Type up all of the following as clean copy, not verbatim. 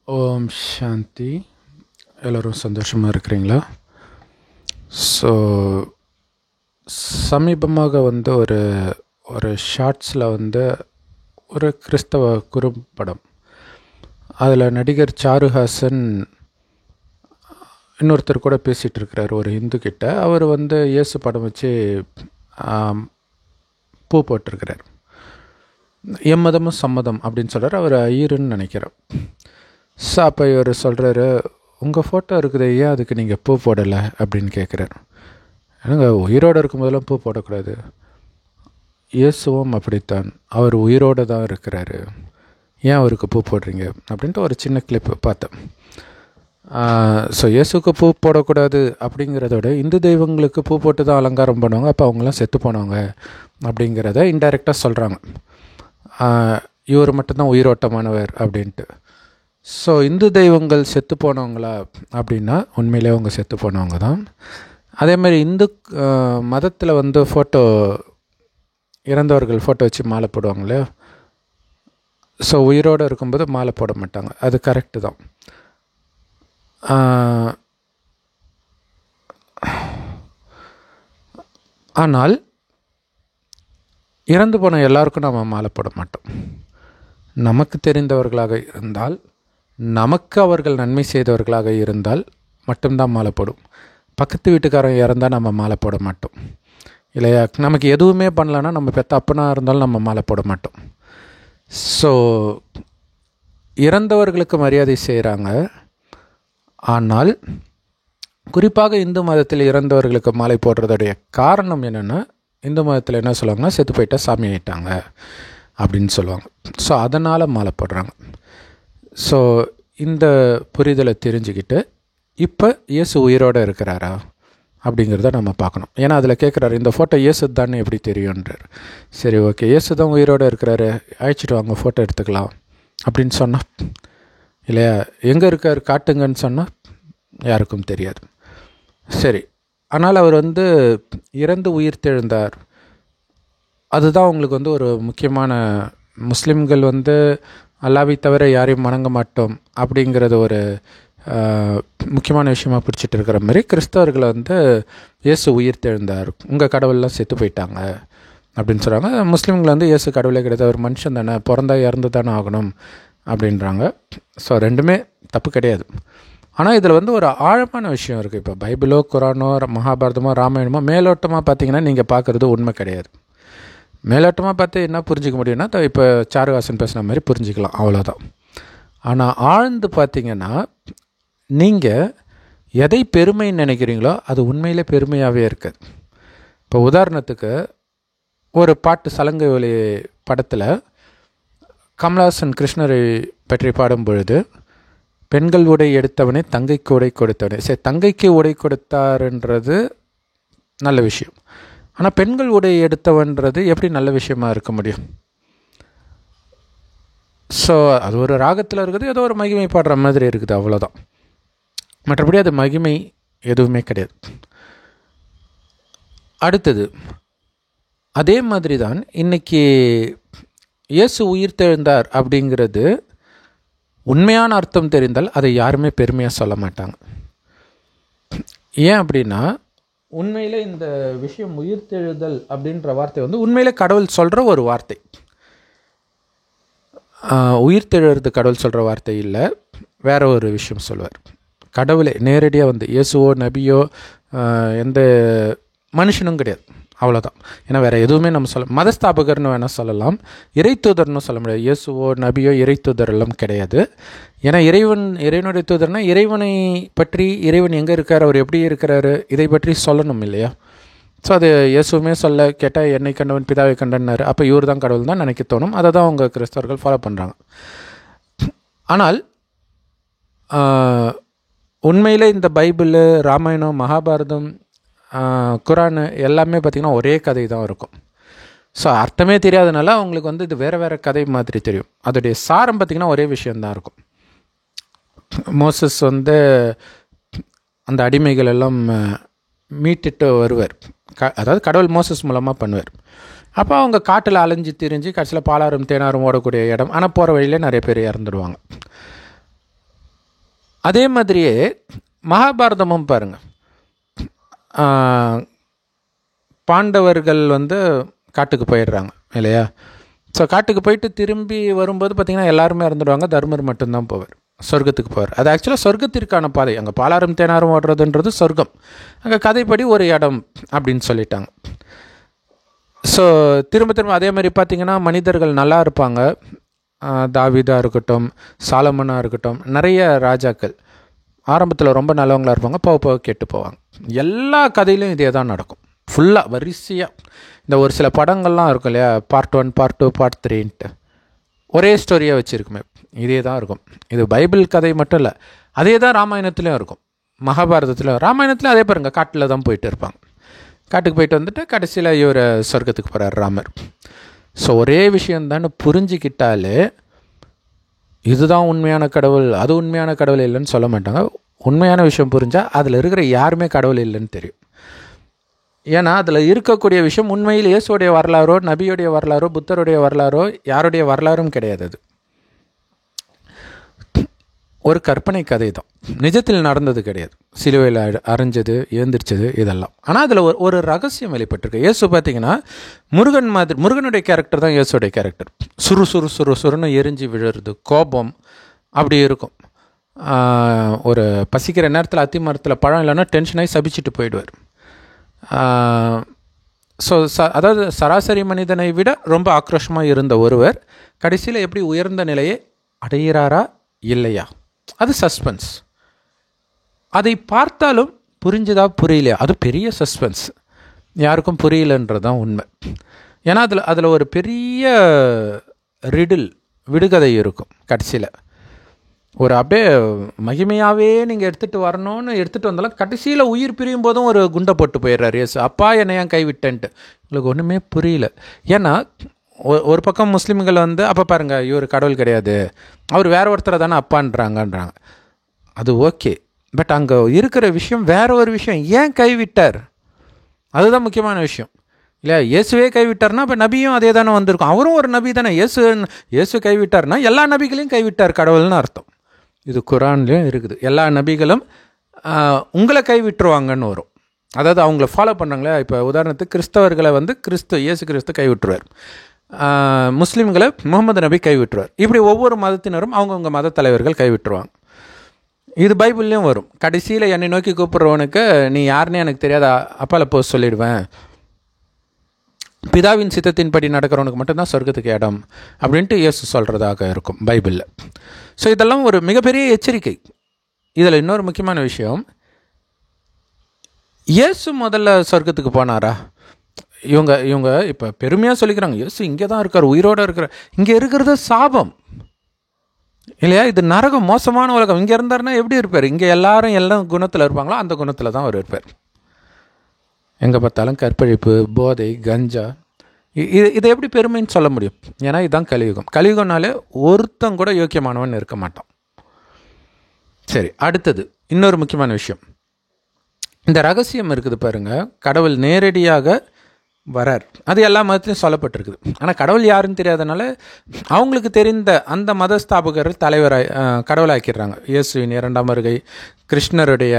ஓம் சாந்தி. எல்லோரும் சந்தோஷமாக இருக்கிறீங்களா? ஸோ சமீபமாக ஒரு ஒரு ஷார்ட்ஸில் ஒரு கிறிஸ்தவ குறும்படம், அதில் நடிகர் சாருஹாசன் இன்னொருத்தர் கூட பேசிகிட்டு இருக்கிறார் ஒரு இந்து கிட்ட. அவர் இயேசு படம் வச்சு பூ போட்டிருக்கிறார். எம்மதமும் சம்மதம் அப்படின்னு சொல்கிறார். அவர் ஐயருன்னு நினைக்கிறேன். ஸோ அப்போ இவர் சொல்கிறாரு, உங்கள் ஃபோட்டோ இருக்குது, ஏன் அதுக்கு நீங்கள் பூ போடலை அப்படின்னு கேட்குறாரு. ஏன்னாங்க, உயிரோடு இருக்கும்போதெல்லாம் பூ போடக்கூடாது. இயேசுவும் அப்படித்தான், அவர் உயிரோடு தான் இருக்கிறாரு, ஏன் அவருக்கு பூ போடுறீங்க அப்படின்ட்டு ஒரு சின்ன கிளிப்பு பார்த்தேன். ஸோ இயேசுக்கு பூ போடக்கூடாது அப்படிங்கிறத விட இந்து தெய்வங்களுக்கு பூ போட்டு தான் அலங்காரம் பண்ணுவாங்க, அப்போ அவங்களாம் செத்து போனவங்க அப்படிங்கிறத இன்டைரக்டாக சொல்கிறாங்க. இவர் மட்டும்தான் உயிரோட்டமானவர் அப்படின்ட்டு. ஸோ இந்து தெய்வங்கள் செத்து போனவங்களா அப்படின்னா உண்மையிலே அவங்க செத்து போனவங்க தான். அதேமாதிரி இந்து மதத்தில் ஃபோட்டோ, இறந்தவர்கள் ஃபோட்டோ வச்சு மாலை போடுவாங்களே. ஸோ உயிரோடு இருக்கும்போது மாலை போட மாட்டாங்க, அது கரெக்டு தான். ஆனால் இறந்து போன எல்லாருக்கும் நம்ம மாலை போட மாட்டோம். நமக்கு தெரிந்தவர்களாக இருந்தால், நமக்கு அவர்கள் நன்மை செய்தவர்களாக இருந்தால் மட்டும்தான் மாலை போடும். பக்கத்து வீட்டுக்காரன் இறந்தால் நம்ம மாலை போட மாட்டோம் இல்லையா? நமக்கு எதுவுமே பண்ணலன்னா, நம்ம பெற்ற அப்பனாக இருந்தாலும் நம்ம மாலை போட மாட்டோம். ஸோ இறந்தவர்களுக்கு மரியாதை செய்கிறாங்க. ஆனால் குறிப்பாக இந்து மதத்தில் இறந்தவர்களுக்கு மாலை போடுறதுடைய காரணம் என்னென்னா, இந்து மதத்தில் என்ன சொல்லுவாங்கன்னா, செத்து போயிட்டா சாமி ஆயிட்டாங்க அப்படின்னு சொல்லுவாங்க. ஸோ அதனால் மாலை போடுறாங்க. ஸோ இந்த புரிதலை தெரிஞ்சுக்கிட்டு இப்போ இயேசு உயிரோடு இருக்கிறாரா அப்படிங்கிறத நம்ம பார்க்கணும். ஏன்னா அதில் கேட்குறாரு, இந்த ஃபோட்டோ இயேசு தானே எப்படி தெரியுன்றார். சரி, ஓகே, இயேசு தான் உயிரோடு இருக்கிறாரு, அழைச்சிட்டு வாங்க ஃபோட்டோ எடுத்துக்கலாம் அப்படின்னு சொன்னால், இல்லையா? எங்கே இருக்கார் காட்டுங்கன்னு சொன்னால் யாருக்கும் தெரியாது. சரி, ஆனால் அவர் இறந்து உயிர் தெழுந்தார், அதுதான் அவங்களுக்கு ஒரு முக்கியமான, முஸ்லீம்கள் அல்லாவை தவிர யாரையும் வணங்க மாட்டோம் அப்படிங்கிறது ஒரு முக்கியமான விஷயமாக பிடிச்சிட்டு இருக்கிற மாதிரி, கிறிஸ்தவர்களை இயேசு உயிர் தெழுந்தார், உங்கள் கடவுள்லாம் செத்து போயிட்டாங்க அப்படின்னு சொல்கிறாங்க. முஸ்லீம்கள் இயேசு கடவுளே கிடையாது, ஒரு மனுஷன் தானே, பிறந்தா இறந்து தானே ஆகணும் அப்படின்றாங்க. ஸோ ரெண்டுமே தப்பு கிடையாது. ஆனால் இதில் ஒரு ஆழமான விஷயம் இருக்குது. இப்போ பைபிளோ, குரானோ, மகாபாரதமோ, ராமாயணமோ மேலோட்டமாக பார்த்தீங்கன்னா நீங்கள் பார்க்குறது உண்மை கிடையாது. மேலோட்டமாக பார்த்து என்ன புரிஞ்சிக்க முடியும்னா, இப்போ சாருஹாசன் பேசுன மாதிரி புரிஞ்சிக்கலாம், அவ்வளோதான். ஆனால் ஆழ்ந்து பார்த்தீங்கன்னா, நீங்கள் எதை பெருமைன்னு நினைக்கிறீங்களோ அது உண்மையிலே பெருமையாகவே இருக்காது. இப்போ உதாரணத்துக்கு ஒரு பாட்டு, சலங்கை ஒலி படத்தில் கமலஹாசன் கிருஷ்ணரை பற்றி பாடும் பொழுது, பெண்கள் உடை எடுத்தவனே தங்கைக்கு உடை கொடுத்தவனே. சரி, தங்கைக்கு உடை கொடுத்தாருன்றது நல்ல விஷயம். ஆனால் பெண்கள் உடை எடுத்தவன்றது எப்படி நல்ல விஷயமா இருக்க முடியும்? ஸோ அது ஒரு ராகத்தில் இருக்குது, ஏதோ ஒரு மகிமை பாடுற மாதிரி இருக்குது, அவ்வளோதான். மற்றபடி அது மகிமை எதுவுமே கிடையாது. அடுத்தது அதே மாதிரி தான் இன்றைக்கி இயேசு உயிர் தெழுந்தார் அப்படிங்கிறது உண்மையான அர்த்தம் தெரிந்தால் அதை யாருமே பெருமையாக சொல்ல மாட்டாங்க. ஏன் அப்படின்னா, உண்மையில் இந்த விஷயம் உயிர்த்தெழுதல் அப்படின்ற வார்த்தை உண்மையிலே கடவுள் சொல்கிற ஒரு வார்த்தை. உயிர்த்தெழுறது கடவுள் சொல்கிற வார்த்தை இல்லை, வேற ஒரு விஷயம் சொல்லுவார். கடவுளே நேரடியாக இயேசுவோ நபியோ எந்த மனுஷனும் கிடையாது, அவ்வளோதான். ஏன்னா வேறு எதுவுமே நம்ம மதஸ்தாபகர்னு வேணால் சொல்லலாம், இறைத்தூதர்னு சொல்ல முடியாது. இயேசுவோ நபியோ இறைத்தூதர் எல்லாம் கிடையாது. ஏன்னா இறைவனுடைய தூதர்னா இறைவனை பற்றி, இறைவன் எங்கே இருக்கார், அவர் எப்படி இருக்கிறாரு, இதை பற்றி சொல்லணும் இல்லையா? ஸோ அது இயேசுவுமே சொல்ல கேட்டால், என்னை கண்டவன் பிதாவை கண்டனார், அப்போ இவர் தான் கடவுள் தான் நினைக்க தோணும். அதை தான் அவங்க கிறிஸ்தவர்கள் ஃபாலோ பண்ணுறாங்க. ஆனால் உண்மையில் இந்த பைபிள், ராமாயணம், மகாபாரதம், குரான் எல்லாமே பார்த்திங்கன்னா ஒரே கதை தான் இருக்கும். ஸோ அர்த்தமே தெரியாதனால அவங்களுக்கு இது வேறு வேறு கதை மாதிரி தெரியும். அதோடைய சாரம் பார்த்திங்கன்னா ஒரே விஷயந்தான் இருக்கும். மோசஸ் அந்த அடிமைகள் எல்லாம் மீட்டுட்டு வருவார், அதாவது கடவுள் மோசஸ் மூலமாக பண்ணுவார். அப்போ அவங்க காட்டில் அலைஞ்சு திரிஞ்சு கடைசியில் பாலாரும் தேனாரும் ஓடக்கூடிய இடம், ஆனால் போகிற வழியிலே நிறைய பேர் இறந்துடுவாங்க. அதே மாதிரியே மகாபாரதமும் பாருங்கள், பாண்டவர்கள் காட்டுக்கு போயிடுறாங்க இல்லையா? ஸோ காட்டுக்கு போயிட்டு திரும்பி வரும்போது பார்த்திங்கன்னா எல்லாருமே இறந்துடுவாங்க, தர்மர் மட்டும்தான் போவார், சொர்க்கத்துக்கு போவார். அது ஆக்சுவலாக சொர்க்கத்திற்கான பாதை. அங்கே பாலாரும் தேனாரும் ஓடுறதுன்றது சொர்க்கம், அங்கே கதைப்படி ஒரு இடம் அப்படின்னு சொல்லிட்டாங்க. ஸோ திரும்ப திரும்ப அதே மாதிரி பார்த்திங்கன்னா மனிதர்கள் நல்லா இருப்பாங்க. தாவீதாக இருக்கட்டும், சாலமனாக இருக்கட்டும், நிறைய ராஜாக்கள் ஆரம்பத்தில் ரொம்ப நல்லவங்களாக இருப்பாங்க, போக கெட்டு போவாங்க. எல்லா கதையிலையும் இதே தான் நடக்கும், ஃபுல்லாக வரிசையாக. இந்த ஒரு சில படங்கள்லாம் இருக்கும் இல்லையா, பார்ட் 1, பார்ட் 2, பார்ட் 3ன்ட்டு ஒரே ஸ்டோரியாக வச்சுருக்குமே, இதே தான் இருக்கும். இது பைபிள் கதை மட்டும் இல்லை, அதே தான் ராமாயணத்துலேயும் இருக்கும், மகாபாரதத்துலையும். ராமாயணத்துலையும் அதே பாருங்கள், காட்டில் தான் போயிட்டு இருப்பாங்க. காட்டுக்கு போயிட்டு வந்துட்டு கடைசியில் இவர் சொர்க்கத்துக்கு போகிறார் ராமர். ஸோ ஒரே விஷயந்தான்னு புரிஞ்சிக்கிட்டாலே இதுதான் உண்மையான கடவுள், அது உண்மையான கடவுள் இல்லைன்னு சொல்ல மாட்டாங்க. உண்மையான விஷயம் புரிஞ்சால் அதில் இருக்கிற யாருமே கடவுள் இல்லைன்னு தெரியும். ஏன்னா அதில் இருக்கக்கூடிய விஷயம் உண்மையில் இயேசுடைய வரலாறோ, நபியுடைய வரலாறோ, புத்தருடைய வரலாறோ, யாருடைய வரலாறும் கிடையாது. அது ஒரு கற்பனை கதை தான், நிஜத்தில் நடந்தது கிடையாது. சிலுவையில் அரைஞ்சது, ஏந்திரிச்சது இதெல்லாம். ஆனால் அதில் ஒரு ரகசியம் வெளிப்பட்டிருக்கு. இயேசு பார்த்திங்கன்னா முருகனுடைய கேரக்டர் தான் இயேசுடைய கேரக்டர். சுருன்னு எரிஞ்சு விழுறது, கோபம் அப்படி இருக்கும். ஒரு பசிக்கிற நேரத்தில் அத்தி மரத்தில் பழம் இல்லைன்னா டென்ஷனாகி சபிச்சுட்டு போயிடுவார். ஸோ அதாவது சராசரி மனிதனை விட ரொம்ப ஆக்ரோஷமாக இருந்த ஒருவர் கடைசியில் எப்படி உயர்ந்த நிலையை அடைகிறாரா இல்லையா, அது சஸ்பென்ஸ். அதை பார்த்தாலும் புரிஞ்சுதா புரியலையா, அது பெரிய சஸ்பென்ஸ், யாருக்கும் புரியலன்றது தான் உண்மை. ஏன்னா அதில் ஒரு பெரிய விடுகதை இருக்கும். கடைசியில் ஒரு அப்படியே மகிமையாகவே நீங்கள் எடுத்துகிட்டு வரணும்னு எடுத்துகிட்டு வந்தாலும் கடைசியில் உயிர் பிரியும் போதும் ஒரு குண்டை போட்டு போயிடுறாரு இயேசு. அப்பா என்னை ஏன் கைவிட்டேன்ட்டு. உங்களுக்கு ஒன்றுமே புரியல. ஏன்னா ஒரு பக்கம் முஸ்லீம்கள் அப்போ பாருங்கள், இவர் கடவுள் கிடையாது, அவர் வேற ஒருத்தரை தானே அப்பான்றாங்கன்றாங்க. அது ஓகே, பட் அங்கே இருக்கிற விஷயம் வேற ஒரு விஷயம். ஏன் கைவிட்டார், அதுதான் முக்கியமான விஷயம் இல்லையா? இயேசுவே கைவிட்டார்னா இப்போ நபியும் அதே தானே வந்திருக்கும், அவரும் ஒரு நபி தானே. இயேசு கைவிட்டார்னா எல்லா நபிகளையும் கைவிட்டார் கடவுள்னு அர்த்தம். இது குரான்லேயும் இருக்குது. எல்லா நபிகளும் உங்களை கைவிட்டுருவாங்கன்னு வரும். அதாவது அவங்கள ஃபாலோ பண்ணுறாங்களே. இப்போ உதாரணத்துக்கு கிறிஸ்தவர்களை இயேசு கிறிஸ்து கைவிட்டுருவார், முஸ்லீம்களை முகமது நபி கைவிட்டுருவார். இப்படி ஒவ்வொரு மதத்தினரும் அவங்கவுங்க மத தலைவர்கள் கைவிட்டுருவாங்க. இது பைபிள்லேயும் வரும். கடைசியில் என்னை நோக்கி கூப்பிட்றவனுக்கு நீ யாருன்னு எனக்கு தெரியாத, அப்பால போ சொல்லிடுவேன், பிதாவின் சித்தத்தின்படி நடக்கிறவனுக்கு மட்டும்தான் சொர்க்கத்துக்கு இடம் அப்படின்ட்டு இயேசு சொல்கிறதாக இருக்கும் பைபிளில். ஸோ இதெல்லாம் ஒரு மிகப்பெரிய எச்சரிக்கை. இதில் இன்னொரு முக்கியமான விஷயம், இயேசு முதல்ல சொர்க்கத்துக்கு போனாரா? இவங்க இப்போ பெருமையாக சொல்லிக்கிறாங்க, இயேசு இங்கே தான் இருக்கார், உயிரோடு இருக்கிறார். இங்கே இருக்கிறது சாபம் இல்லையா? இது நரகம், மோசமான உலகம். இங்கே இருந்தாருன்னா எப்படி இருப்பார்? இங்கே எல்லாம் குணத்தில் இருப்பாங்களோ அந்த குணத்தில் தான் அவர் இருப்பார். எங்கே பார்த்தாலும் கற்பழிப்பு, போதை, கஞ்சா, இதை எப்படி பெருமைன்னு சொல்ல முடியும்? ஏன்னா இதுதான் கலியுகம். கலியுகம்னாலே ஒருத்தன் கூட யோக்கியமானவன் இருக்க மாட்டான். சரி, அடுத்தது இன்னொரு முக்கியமான விஷயம், இந்த ரகசியம் இருக்குது பாருங்கள். கடவுள் நேரடியாக வரார், அது எல்லா மதத்திலையும் சொல்லப்பட்டிருக்குது. ஆனால் கடவுள் யாருன்னு தெரியாதனால அவங்களுக்கு தெரிந்த அந்த மத ஸ்தாபகர்கள் கடவுளாக்கிடுறாங்க. இயேசுவின் 2ஆம் வருகை, கிருஷ்ணருடைய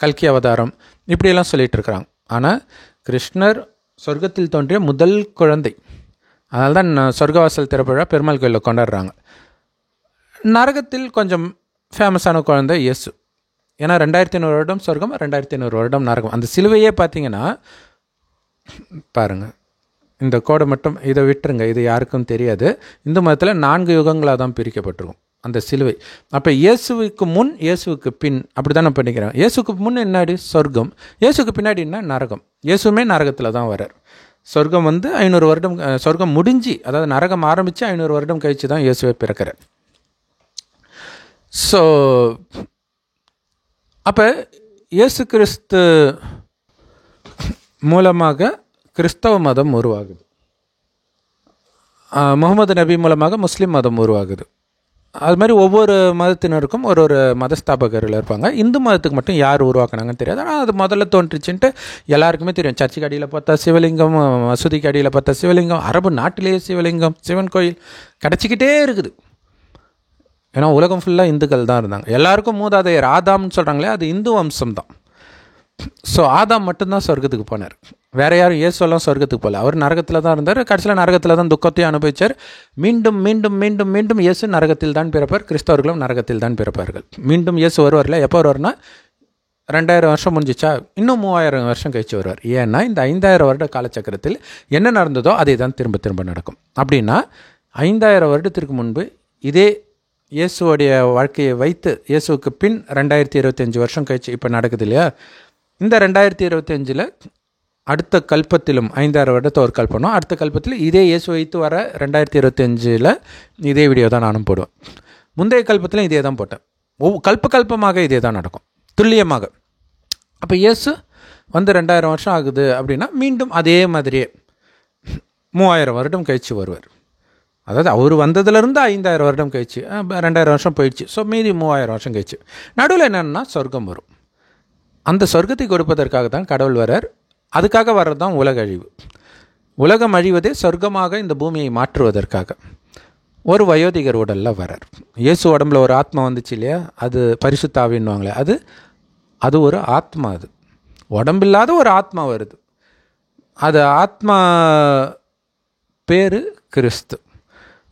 கல்கி அவதாரம், இப்படியெல்லாம் சொல்லிகிட்டு இருக்கிறாங்க. ஆனால் கிருஷ்ணர் சொர்க்கத்தில் தோன்றிய முதல் குழந்தை, அதனால தான் சொர்க்கவாசல் திறப்புழா பெருமாள் கோயிலில் கொண்டாடுறாங்க. நரகத்தில் கொஞ்சம் ஃபேமஸான குழந்தை இயேசு. ஏன்னா 2500 வருடம் சொர்க்கம், 2500 வருடம் நரகம். அந்த சிலுவையே பார்த்தீங்கன்னா பாருங்கள், இந்த கோடை மட்டும் இதை விட்டுருங்க, இது யாருக்கும் தெரியாது. இந்து மதத்தில் 4 யுகங்களாக தான் பிரிக்கப்பட்டிருக்கும் அந்த சிலுவை. அப்போ இயேசுவுக்கு முன், இயேசுவுக்கு பின், அப்படி தான் நான் பண்ணிக்கிறேன். இயேசுக்கு முன் என்னாடி சொர்க்கம், இயேசுக்கு பின்னாடி என்ன நரகம். இயேசுமே நரகத்தில் தான் வரார். சொர்க்கம் 500 வருடம், சொர்க்கம் முடிஞ்சு, அதாவது நரகம் ஆரம்பித்து 500 வருடம் கழித்து தான் இயேசுவை பிறக்கிறார். ஸோ அப்போ இயேசு கிறிஸ்து மூலமாக கிறிஸ்தவ மதம் உருவாகுது, முகமது நபி மூலமாக முஸ்லீம் மதம் உருவாகுது. அது மாதிரி ஒவ்வொரு மதத்தினருக்கும் ஒரு மதஸ்தாபகர்கள் இருப்பாங்க. இந்து மதத்துக்கு மட்டும் யார் உருவாக்குனாங்கன்னு தெரியாது, ஆனால் அது முதல்ல தோன்றுச்சுன்ட்டு எல்லாருக்குமே தெரியும். சர்ச்சுக்கு அடியில் பார்த்தா சிவலிங்கம், மசூதிக்கு அடியில் பார்த்தா சிவலிங்கம், அரபு நாட்டிலேயே சிவலிங்கம், சிவன் கோயில் கிடச்சிக்கிட்டே இருக்குது. ஏன்னா உலகம் ஃபுல்லாக இந்துக்கள் தான் இருந்தாங்க. எல்லாருக்கும் மூதாதையர் ஆதாம்னு சொல்கிறாங்களே, அது இந்து வம்சம் தான். ஸோ ஆதாம் மட்டும்தான் சொர்க்கத்துக்கு போனார். வேறு யாரும் இயேசுவெல்லாம் சொர்க்கத்துக்கு போகல. அவர் நரகத்தில் தான் இருந்தார். கடைசியில் நரகத்தில் தான் துக்கத்தையும் அனுபவித்தார். மீண்டும் மீண்டும் மீண்டும் மீண்டும் இயேசு நரகத்தில் தான் பிறப்பார். கிறிஸ்தவர்களும் நரகத்தில் தான் பிறப்பார்கள். மீண்டும் இயேசு வருவார்ல, எப்போ வருவார்னா 2000 வருஷம் முடிஞ்சிச்சா, இன்னும் 3000 வருஷம் கழிச்சு வருவார். ஏன்னா இந்த 5000 வருட காலச்சக்கரத்தில் என்ன நடந்ததோ அதே தான் திரும்ப திரும்ப நடக்கும். அப்படின்னா 5000 வருடத்திற்கு முன்பு இதே இயேசுவோடைய வாழ்க்கையை வைத்து இயேசுவுக்கு பின் 2025 வருஷம் கழிச்சு இப்போ நடக்குது இல்லையா, இந்த 2025 அடுத்த கல்பத்திலும் 5000 வருடத்தை ஒரு கல்பனும், அடுத்த கல்பத்தில் இதே இயேசு வைத்து வர 2025 இதே வீடியோ தான் நானும் போடுவேன். முந்தைய கல்பத்திலும் இதே தான் போட்டேன். கல்பமாக இதே தான் நடக்கும் துல்லியமாக. அப்போ இயேசு வந்து 2000 வருஷம் ஆகுது அப்படின்னா மீண்டும் அதே மாதிரியே 3000 வருடம் கழிச்சு வருவார். அதாவது அவர் வந்ததுலேருந்து 5000 வருடம் கழிச்சு 2000 வருஷம் போயிடுச்சு. ஸோ மீதி 3000 வருஷம் கழிச்சு நடுவில் என்னென்னா சொர்க்கம் வரும். அந்த சொர்க்கத்தை கொடுப்பதற்காக தான் கடவுள் வரார். அதுக்காக வர்றது தான் உலக அழிவு. உலகம் அழிவதே சொர்க்கமாக இந்த பூமியை மாற்றுவதற்காக ஒரு வயோதிகர் உடலில் வரார். இயேசு உடம்புல ஒரு ஆத்மா வந்துச்சு இல்லையா, அது பரிசுத்த ஆவின்னுவாங்களே, அது ஒரு ஆத்மா. அது உடம்பில்லாத ஒரு ஆத்மா வருது. அது ஆத்மா பேர் கிறிஸ்து.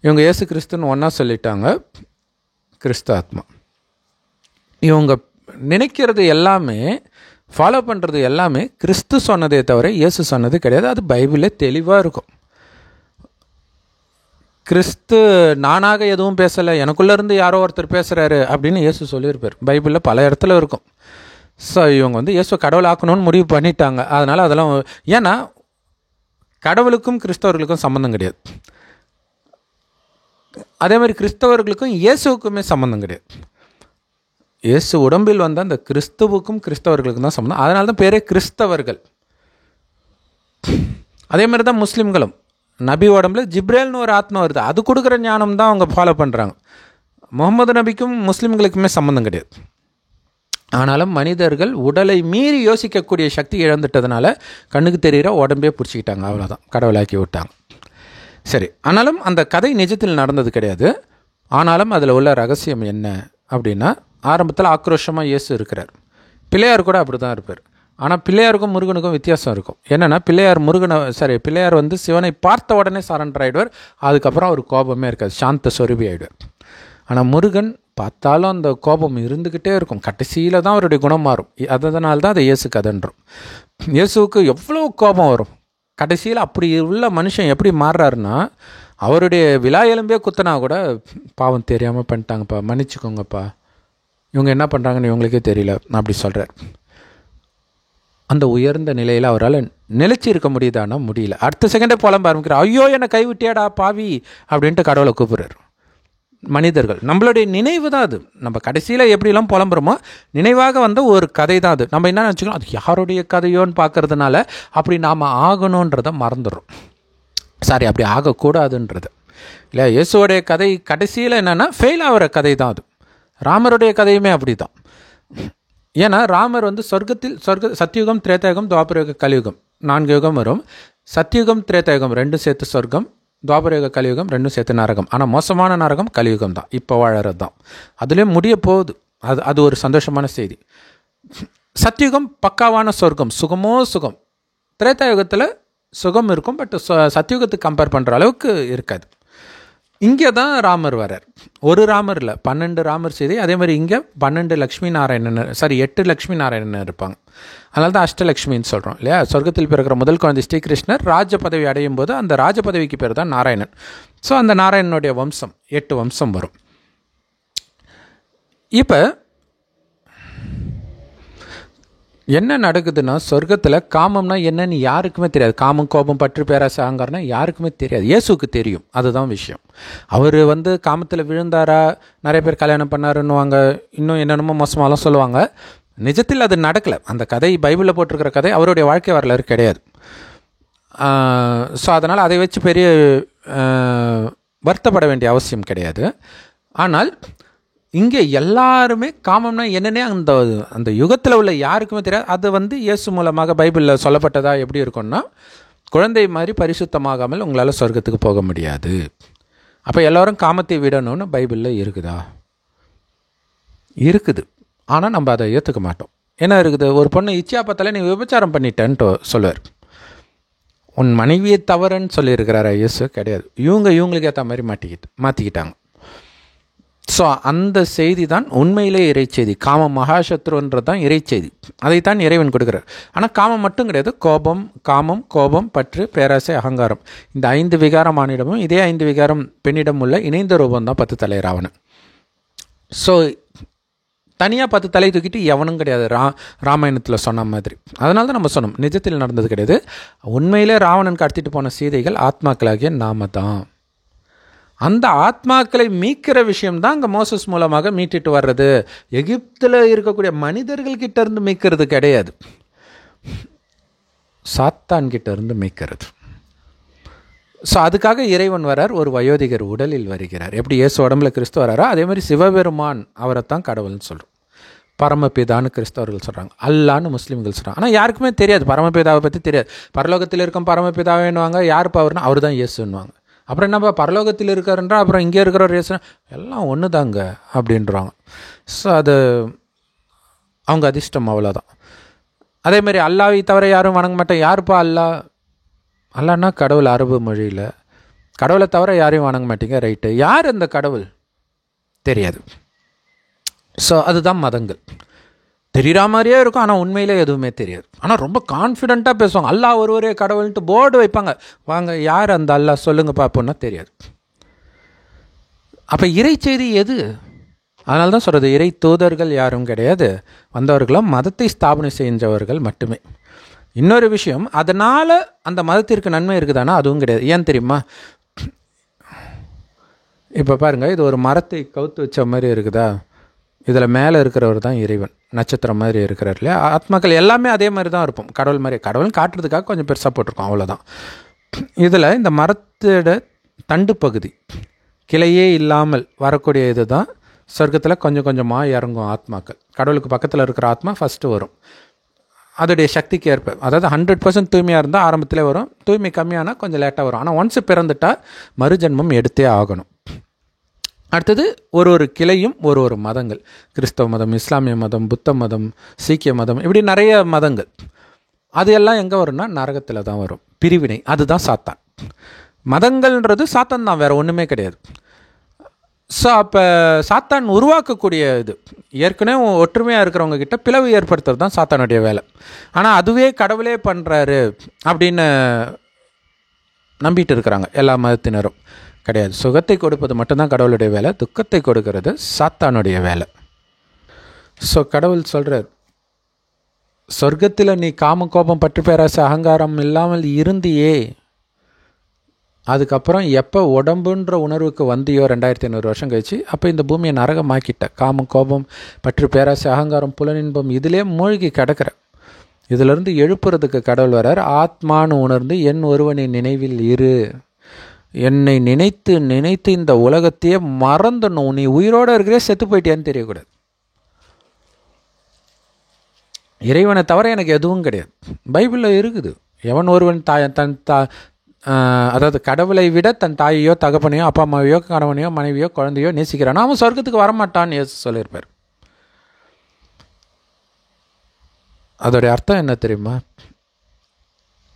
இவங்க இயேசு கிறிஸ்துன்னு ஒன்றா சொல்லிட்டாங்க, கிறிஸ்து ஆத்மா. இவங்க நினைக்கிறது எல்லாமே, ஃபாலோ பண்ணுறது எல்லாமே கிறிஸ்து சொன்னதே தவிர இயேசு சொன்னது கிடையாது. அது பைபிளே தெளிவாக இருக்கும். கிறிஸ்து நானாக எதுவும் பேசலை, எனக்குள்ளேருந்து யாரோ ஒருத்தர் பேசுகிறாரு அப்படின்னு இயேசு சொல்லியிருப்பார். பைபிளில் பல இடத்துல இருக்கும். ஸோ இவங்க வந்து இயேசு கடவுள் ஆக்கணும்னு முடிவு பண்ணிட்டாங்க. அதனால் அதெல்லாம், ஏன்னா கடவுளுக்கும் கிறிஸ்தவர்களுக்கும் சம்மந்தம் கிடையாது. அதே மாதிரி கிறிஸ்தவர்களுக்கும் இயேசுவுக்குமே சம்மந்தம் கிடையாது. இயேசு உடம்பில் வந்த அந்த கிறிஸ்துவுக்கும் கிறிஸ்தவர்களுக்கும் தான் சம்மந்தம். அதனால தான் பேரே கிறிஸ்தவர்கள். அதே மாதிரி தான் முஸ்லீம்களும். நபி உடம்புல ஜிப்ரேல்னு ஒரு ஆத்மா வருது, அது கொடுக்குற ஞானம் தான் அவங்க ஃபாலோ பண்ணுறாங்க. முகமது நபிக்கும் முஸ்லீம்களுக்குமே சம்மந்தம் கிடையாது. ஆனாலும் மனிதர்கள் உடலை மீறி யோசிக்கக்கூடிய சக்தி இழந்துட்டதுனால கண்ணுக்கு தெரிகிற உடம்பே பிடிச்சிக்கிட்டாங்க, அவ்வளோதான், கடவுளாக்கி விட்டாங்க. சரி, ஆனாலும் அந்த கதை நிஜத்தில் நடந்தது கிடையாது. ஆனாலும் அதில் உள்ள ரகசியம் என்ன அப்படின்னா, ஆரம்பத்தில் ஆக்ரோஷமாக இயேசு இருக்கிறார். பிள்ளையார் கூட அப்படி தான் இருப்பார். ஆனால் பிள்ளையாருக்கும் முருகனுக்கும் வித்தியாசம் இருக்கும். என்னென்னா பிள்ளையார் வந்து சிவனை பார்த்த உடனே சரண்டர் ஆகிடுவார். அதுக்கப்புறம் அவர் கோபமே இருக்காது, சாந்த சொருபி ஆகிடுவார். ஆனால் முருகன் பார்த்தாலும் அந்த கோபம் இருந்துக்கிட்டே இருக்கும். கடைசியில் தான் அவருடைய குணம் மாறும். அதனால தான் அதை இயேசு கதைன்றோம். இயேசுவுக்கு எவ்வளோ கோபம் வரும். கடைசியில் அப்படி உள்ள மனுஷன் எப்படி மாறுறாருன்னா, அவருடைய விழா எலும்பே குத்தினா கூட பாவம் தெரியாமல் பண்ணிட்டாங்கப்பா, மன்னிச்சுக்கோங்கப்பா, இவங்க என்ன பண்ணுறாங்கன்னு இவங்களுக்கே தெரியல அப்படி சொல்கிறார். அந்த உயர்ந்த நிலையில் அவரால் நிலைச்சி இருக்க முடியுதானா? முடியல. அடுத்த செகண்டே புலம்ப ஆரம்பிக்கிறார். ஐயோ என்னை கைவிட்டியாடா பாவி அப்படின்ட்டு கடவுளை கூப்பிடுறார். மனிதர்கள் நம்மளுடைய நினைவு தான் அது. நம்ம கடைசியில் எப்படிலாம் புலம்புறோமோ நினைவாக வந்த ஒரு கதை தான் அது. நம்ம என்ன நினச்சிக்கணும், அது யாருடைய கதையோன்னு பார்க்கறதுனால அப்படி நாம் ஆகணுன்றதை மறந்துடுறோம். அப்படி ஆகக்கூடாதுன்றது இல்லை. இயேசுவோடைய கதை கடைசியில் என்னென்னா ஃபெயில் ஆகிற கதை தான் அது. ராமருடைய கதையுமே அப்படி தான். ஏன்னா ராமர் வந்து சத்தியுகம், திரேதாயுகம், துவாபரயுக, கலியுகம் 4 யுகம் வரும். சத்தியுகம், திரேதாயுகம் 2 சேர்த்து சொர்க்கம், துவாபரயுக, கலியுகம் 2 சேர்த்து நரகம். ஆனால் மோசமான நரகம் கலியுகம் தான், இப்போ வாழறது தான். அதுலேயும் முடிய போகுது. அது ஒரு சந்தோஷமான செய்தி. சத்தியுகம் பக்காவான சொர்க்கம், சுகமோ சுகம். திரேதாயுகத்தில் சுகம் இருக்கும், பட் சத்தியுகத்துக்கு கம்பேர் பண்ணுற அளவுக்கு இருக்காது. இங்கே தான் ராமர் வரார். ஒரு ராமர் இல்லை, 12 ராமர் செய்தி. அதே மாதிரி இங்கே 8 லக்ஷ்மி நாராயணன் இருப்பாங்க. அதனால தான் அஷ்டலக்ஷ்மின்னு சொல்கிறோம் இல்லையா. சொர்க்கத்தில் பிறக்கிற முதல் குழந்தை ஸ்ரீகிருஷ்ணர் ராஜ பதவி அடையும் போது அந்த ராஜ பதவிக்கு பேர் தான் நாராயணன். ஸோ அந்த நாராயணனுடைய வம்சம் 8 வம்சம் வரும். இப்போ என்ன நடக்குதுன்னா, சொர்க்கத்தில் காமம்னா என்னன்னு யாருக்குமே தெரியாது. காமம், கோபம், பற்று, பேராசை, அகங்காரம்னா யாருக்குமே தெரியாது. இயேசுக்கு தெரியும். அதுதான் விஷயம். அவர் வந்து காமத்தில் விழுந்தாரா, நிறைய பேர் கல்யாணம் பண்ணாருன்னுவாங்க, இன்னும் என்னென்னமோ மோசமாலாம் சொல்லுவாங்க. நிஜத்தில் அது நடக்கலை. அந்த கதை பைபிளில் போட்டிருக்கிற கதை அவருடைய வாழ்க்கை வரலாறு கிடையாது. ஸோ அதனால் அதை வச்சு பெரிய வருத்தப்பட வேண்டிய அவசியம் கிடையாது. ஆனால் இங்கே எல்லாருமே காமம்னா என்னன்னே அந்த யுகத்தில் உள்ள யாருக்குமே தெரியாது. அது வந்து இயேசு மூலமாக பைபிளில் சொல்லப்பட்டதா எப்படி இருக்கும்னா, குழந்தை மாதிரி பரிசுத்தமாகாமல் உங்களால் சொர்க்கத்துக்கு போக முடியாது. அப்போ எல்லோரும் காமத்தை விடணும்னு பைபிளில் இருக்குதா? இருக்குது. ஆனால் நம்ம அதை ஏற்றுக்க மாட்டோம். என்ன இருக்குது, ஒரு பொண்ணு இச்சையா பார்த்தாலே நீ விபச்சாரம் பண்ணிட்டேன்ட்டு சொல்லுவார். உன் மனைவியை தவறுன்னு சொல்லியிருக்கிறாரா இயேசு? கிடையாது. இவங்களுக்கு ஏற்ற மாதிரி மாற்றிக்கிட்டாங்க. ஸோ அந்த செய்தி தான் உண்மையிலே இறைச்செய்தி. காமம் மகாசத்ருன்றது தான் இறைச்செய்தி. அதைத்தான் இறைவன் கொடுக்குறார். ஆனால் காமம் மட்டும் கிடையாது. காமம், கோபம், பற்று, பேராசை, அகங்காரம், இந்த 5 விகாரம் ஆணிடமும் இதே 5 விகாரம் பெண்ணிடம் உள்ள இணைந்த ரூபம் தான் 10 தலை ராவணன். ஸோ தனியாக 10 தலை தூக்கிட்டு எவனும் கிடையாது, ராமாயணத்தில் சொன்ன மாதிரி. அதனால தான் நம்ம சொன்னோம், நிஜத்தில் நடந்தது கிடையாது. உண்மையிலே ராவணன் கடத்திட்டு போன சீதைகள் ஆத்மாக்களாகிய நாம தான். அந்த ஆத்மாக்களை மீட்கிற விஷயம்தான் அங்கே மோசஸ் மூலமாக மீட்டுட்டு வர்றது. எகிப்தில் இருக்கக்கூடிய மனிதர்கள்கிட்ட இருந்து மீட்கிறது கிடையாது, சாத்தான்கிட்ட இருந்து மீட்கிறது. ஸோ அதுக்காக இறைவன் வரார், ஒரு வயோதிகர் உடலில் வருகிறார். எப்படி இயேசு உடம்புல கிறிஸ்து வராரோ அதே மாதிரி சிவபெருமான் அவரைத்தான் கடவுள்னு சொல்கிறோம். பரமபிதான்னு கிறிஸ்தவர்கள் சொல்கிறாங்க, அல்லான்னு முஸ்லீம்கள் சொல்கிறாங்க. ஆனால் யாருக்குமே தெரியாது, பரமபிதாவை பற்றி தெரியாது. பரலோகத்தில் இருக்கும் பரமபிதாவேன்னுவாங்க, யார் பவர்னா அவர் தான் இயேசுன்னுவாங்க. அப்புறம் என்னப்பா பரலோகத்தில் இருக்காருன்றா அப்புறம் இங்கே இருக்கிற இயேசு எல்லாம் ஒன்று தாங்க அப்படின்றாங்க. ஸோ அது அவங்க அதிர்ஷ்டம், அவ்வளோதான். அதேமாதிரி அல்லாவை தவிர யாரும் வணங்க மாட்டேன். யாருப்பா அல்லான்னா கடவுள். அரபு மொழியில் கடவுளை தவிர யாரையும் வணங்க மாட்டீங்க, ரைட்டு. யார் அந்த கடவுள் தெரியாது. ஸோ அதுதான் மதங்கள். தெரிகிற மாதிரியே இருக்கும், ஆனால் உண்மையிலே எதுவுமே தெரியாது. ஆனால் ரொம்ப கான்ஃபிடெண்ட்டாக பேசுவாங்க, அல்லாஹ் ஒருவரே கடவுள்ன்ட்டு போர்டு வைப்பாங்க. வாங்க, யார் அந்த அல்லாஹ் சொல்லுங்க பார்ப்போன்னா தெரியாது. அப்போ இறை செய்தி எது? அதனால தான் சொல்கிறது, இறை தூதர்கள் யாரும் கிடையாது, வந்தவர்களும் மதத்தை ஸ்தாபனை செஞ்சவர்கள் மட்டுமே. இன்னொரு விஷயம், அதனால் அந்த மதத்திற்கு நன்மை இருக்குதானா? அதுவும் கிடையாது. ஏன் தெரியுமா? இப்போ பாருங்கள், இது ஒரு மரத்தை கவுத்து வச்ச மாதிரி இருக்குதா? இதில் மேலே இருக்கிறவர் தான் இறைவன், நட்சத்திரம் மாதிரி இருக்கிறார் இல்லையா? ஆத்மாக்கள் எல்லாமே அதே மாதிரி தான் இருப்போம், கடவுள் மாதிரி. கடவுள் காட்டுறதுக்காக கொஞ்சம் பெருசாக போட்டிருக்கோம், அவ்வளோதான். இதில் இந்த மரத்தோட தண்டு பகுதி, கிளையே இல்லாமல் வரக்கூடிய இது தான் சொர்க்கத்தில் கொஞ்சம் கொஞ்சமாக இறங்கும் ஆத்மாக்கள். கடவுளுக்கு பக்கத்தில் இருக்கிற ஆத்மா ஃபஸ்ட்டு வரும், அதோடைய சக்திக்கு ஏற்ப. அதாவது 100% தூய்மையாக இருந்தால் ஆரம்பத்தில் வரும், தூய்மை கம்மியானால் கொஞ்சம் லேட்டாக வரும். ஆனால் ஒன்ஸ் பிறந்துட்டால் மறுஜன்மம் எடுத்தே ஆகணும். அடுத்தது ஒரு கிளையும் ஒரு மதங்கள், கிறிஸ்தவ மதம், இஸ்லாமிய மதம், புத்த மதம், சீக்கிய மதம், இப்படி நிறைய மதங்கள். அது எல்லாம் எங்கே வரும்னா நரகத்தில் தான் வரும், பிரிவினை. அதுதான் சாத்தான். மதங்கள்ன்றது சாத்தான் தான், வேறு ஒன்றுமே கிடையாது. ஸோ அப்போ சாத்தான் உருவாக்கக்கூடிய இது, ஏற்கனவே ஒற்றுமையாக இருக்கிறவங்க கிட்ட பிளவு ஏற்படுத்துறது தான் சாத்தானுடைய வேலை. ஆனால் அதுவே கடவுளே பண்ணுறாரு அப்படின்னு நம்பிட்டு இருக்கிறாங்க எல்லா மதத்தினரும். கிடையாது. சுகத்தை கொடுப்பது மட்டும்தான் கடவுளுடைய வேலை, துக்கத்தை கொடுக்கறது சாத்தானுடைய வேலை. ஸோ கடவுள் சொல்கிறார், சொர்க்கத்தில் நீ காம, கோபம், பற்று, பேராசை, அகங்காரம் இல்லாமல் இருந்தியே, அதுக்கப்புறம் எப்போ உடம்புன்ற உணர்வுக்கு வந்தியோ 2500 வருஷம் கழிச்சு, அப்போ இந்த பூமியை நரகமாக்கிட்ட. காமம், கோபம், பற்று, பேராசை, அகங்காரம், புலனின்பம் இதிலே மூழ்கி கிடக்கிற. இதிலிருந்து எழுப்புறதுக்கு கடவுள் வரார். ஆத்மானு உணர்ந்து என் ஒருவனின் நினைவில் இரு, என்னை நினைத்து நினைத்து இந்த உலகத்தையே மறந்துடணும். நீ உயிரோடு இருக்கிறே செத்து போயிட்டியான்னு தெரியக்கூடாது. இறைவனை தவிர எனக்கு எதுவும் கிடையாது. பைபிளில் இருக்குது, எவன் ஒருவன் அதாவது கடவுளை விட தன் தாயையோ தகப்பனையோ அப்பா அம்மாவையோ கணவனையோ மனைவியோ குழந்தையோ நேசிக்கிறானோ அவன் சொர்க்கத்துக்கு வரமாட்டான்னு இயேசு சொல்லியிருப்பார். அதோடைய அர்த்தம் என்ன தெரியுமா?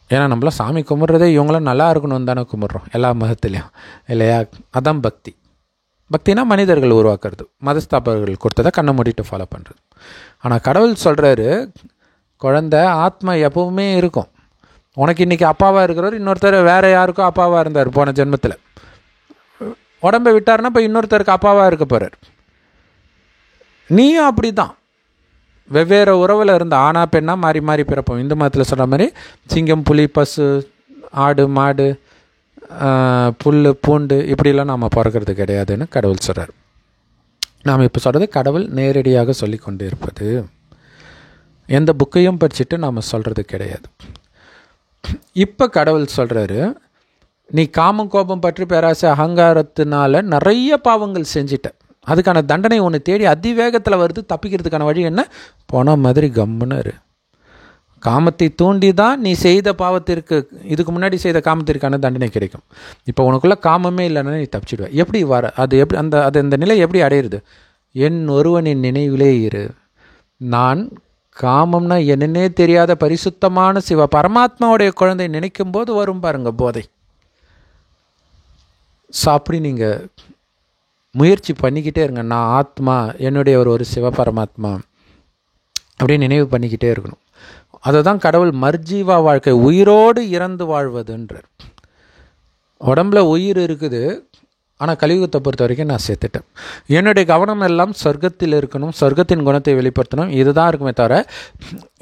ஏன்னா நம்மளாம் சாமி கும்பிட்றதே இவங்களாம் நல்லா இருக்கணும்னு தானே கும்பிட்றோம், எல்லா மதத்துலேயும் இல்லையா? அதான் பக்தி. பக்தினா மனிதர்கள் உருவாக்குறது, மதஸ்தாபகர்கள் கொடுத்ததை கண்ணை மூடிட்டு ஃபாலோ பண்ணுறது. ஆனால் கடவுள் சொல்கிறாரு, குழந்தை ஆத்மா எப்பவுமே இருக்கும். உனக்கு இன்றைக்கி அப்பாவாக இருக்கிறவர் இன்னொருத்தர் வேறு யாருக்கோ அப்பாவாக இருந்தார் போன ஜென்மத்தில். உடம்பை விட்டார்னா இப்போ இன்னொருத்தருக்கு அப்பாவாக இருக்க போகிறார். நீயும் அப்படி தான், வெவ்வேறு உறவில் இருந்த ஆணா பெண்ணா மாறி மாறி பிறப்போம். இந்து மதத்தில் சொல்கிற மாதிரி சிங்கம், புலி, பசு, ஆடு, மாடு, புல், பூண்டு இப்படிலாம் நாம் பிறக்கிறது கிடையாதுன்னு கடவுள் சொல்கிறார். நாம் இப்போ சொல்கிறது கடவுள் நேரடியாக சொல்லி கொண்டு இருப்பது, எந்த புக்கையும் படிச்சுட்டு நாம் சொல்கிறது கிடையாது. இப்போ கடவுள் சொல்கிறாரு, நீ காமம், கோபம், பற்று, பேராசை, அகங்காரத்தினால நிறைய பாவங்கள் செஞ்சிட்ட, அதுக்கான தண்டனை ஒன்று தேடி அதிவேகத்தில் வருது. தப்பிக்கிறதுக்கான வழி என்ன? போன மாதிரி கம்முன்னு. காமத்தை தூண்டி தான் நீ செய்த பாவத்திற்கு, இதுக்கு முன்னாடி செய்த காமத்திற்கான தண்டனை கிடைக்கும். இப்போ உனக்குள்ளே காமமே இல்லைன்னா நீ தப்பிச்சிடுவ. எப்படி அது எப்படி அந்த நிலை எப்படி அடையிறது? என் ஒருவனின் நினைவிலே இரு. நான் காமம்னா என்னன்னே தெரியாத பரிசுத்தமான சிவ பரமாத்மாவுடைய குழந்தை நினைக்கும் போது வரும் பாருங்க போதை. ஸோ அப்படி நீங்கள் முயற்சி பண்ணிக்கிட்டே இருங்க. நான் ஆத்மா, என்னுடைய ஒரு சிவ பரமாத்மா அப்படியே நினைவு பண்ணிக்கிட்டே இருக்கணும். அதை தான் கடவுள் மர்ஜீவா வாழ்க்கை, உயிரோடு இறந்து வாழ்வதுன்றார். உடம்புல உயிர் இருக்குது, ஆனால் கலியுகத்தை பொறுத்த வரைக்கும் நான் சேர்த்துட்டேன். என்னுடைய கவனம் எல்லாம் சொர்க்கத்தில் இருக்கணும், சொர்க்கத்தின் குணத்தை வெளிப்படுத்தணும், இதுதான் இருக்குமே தவிர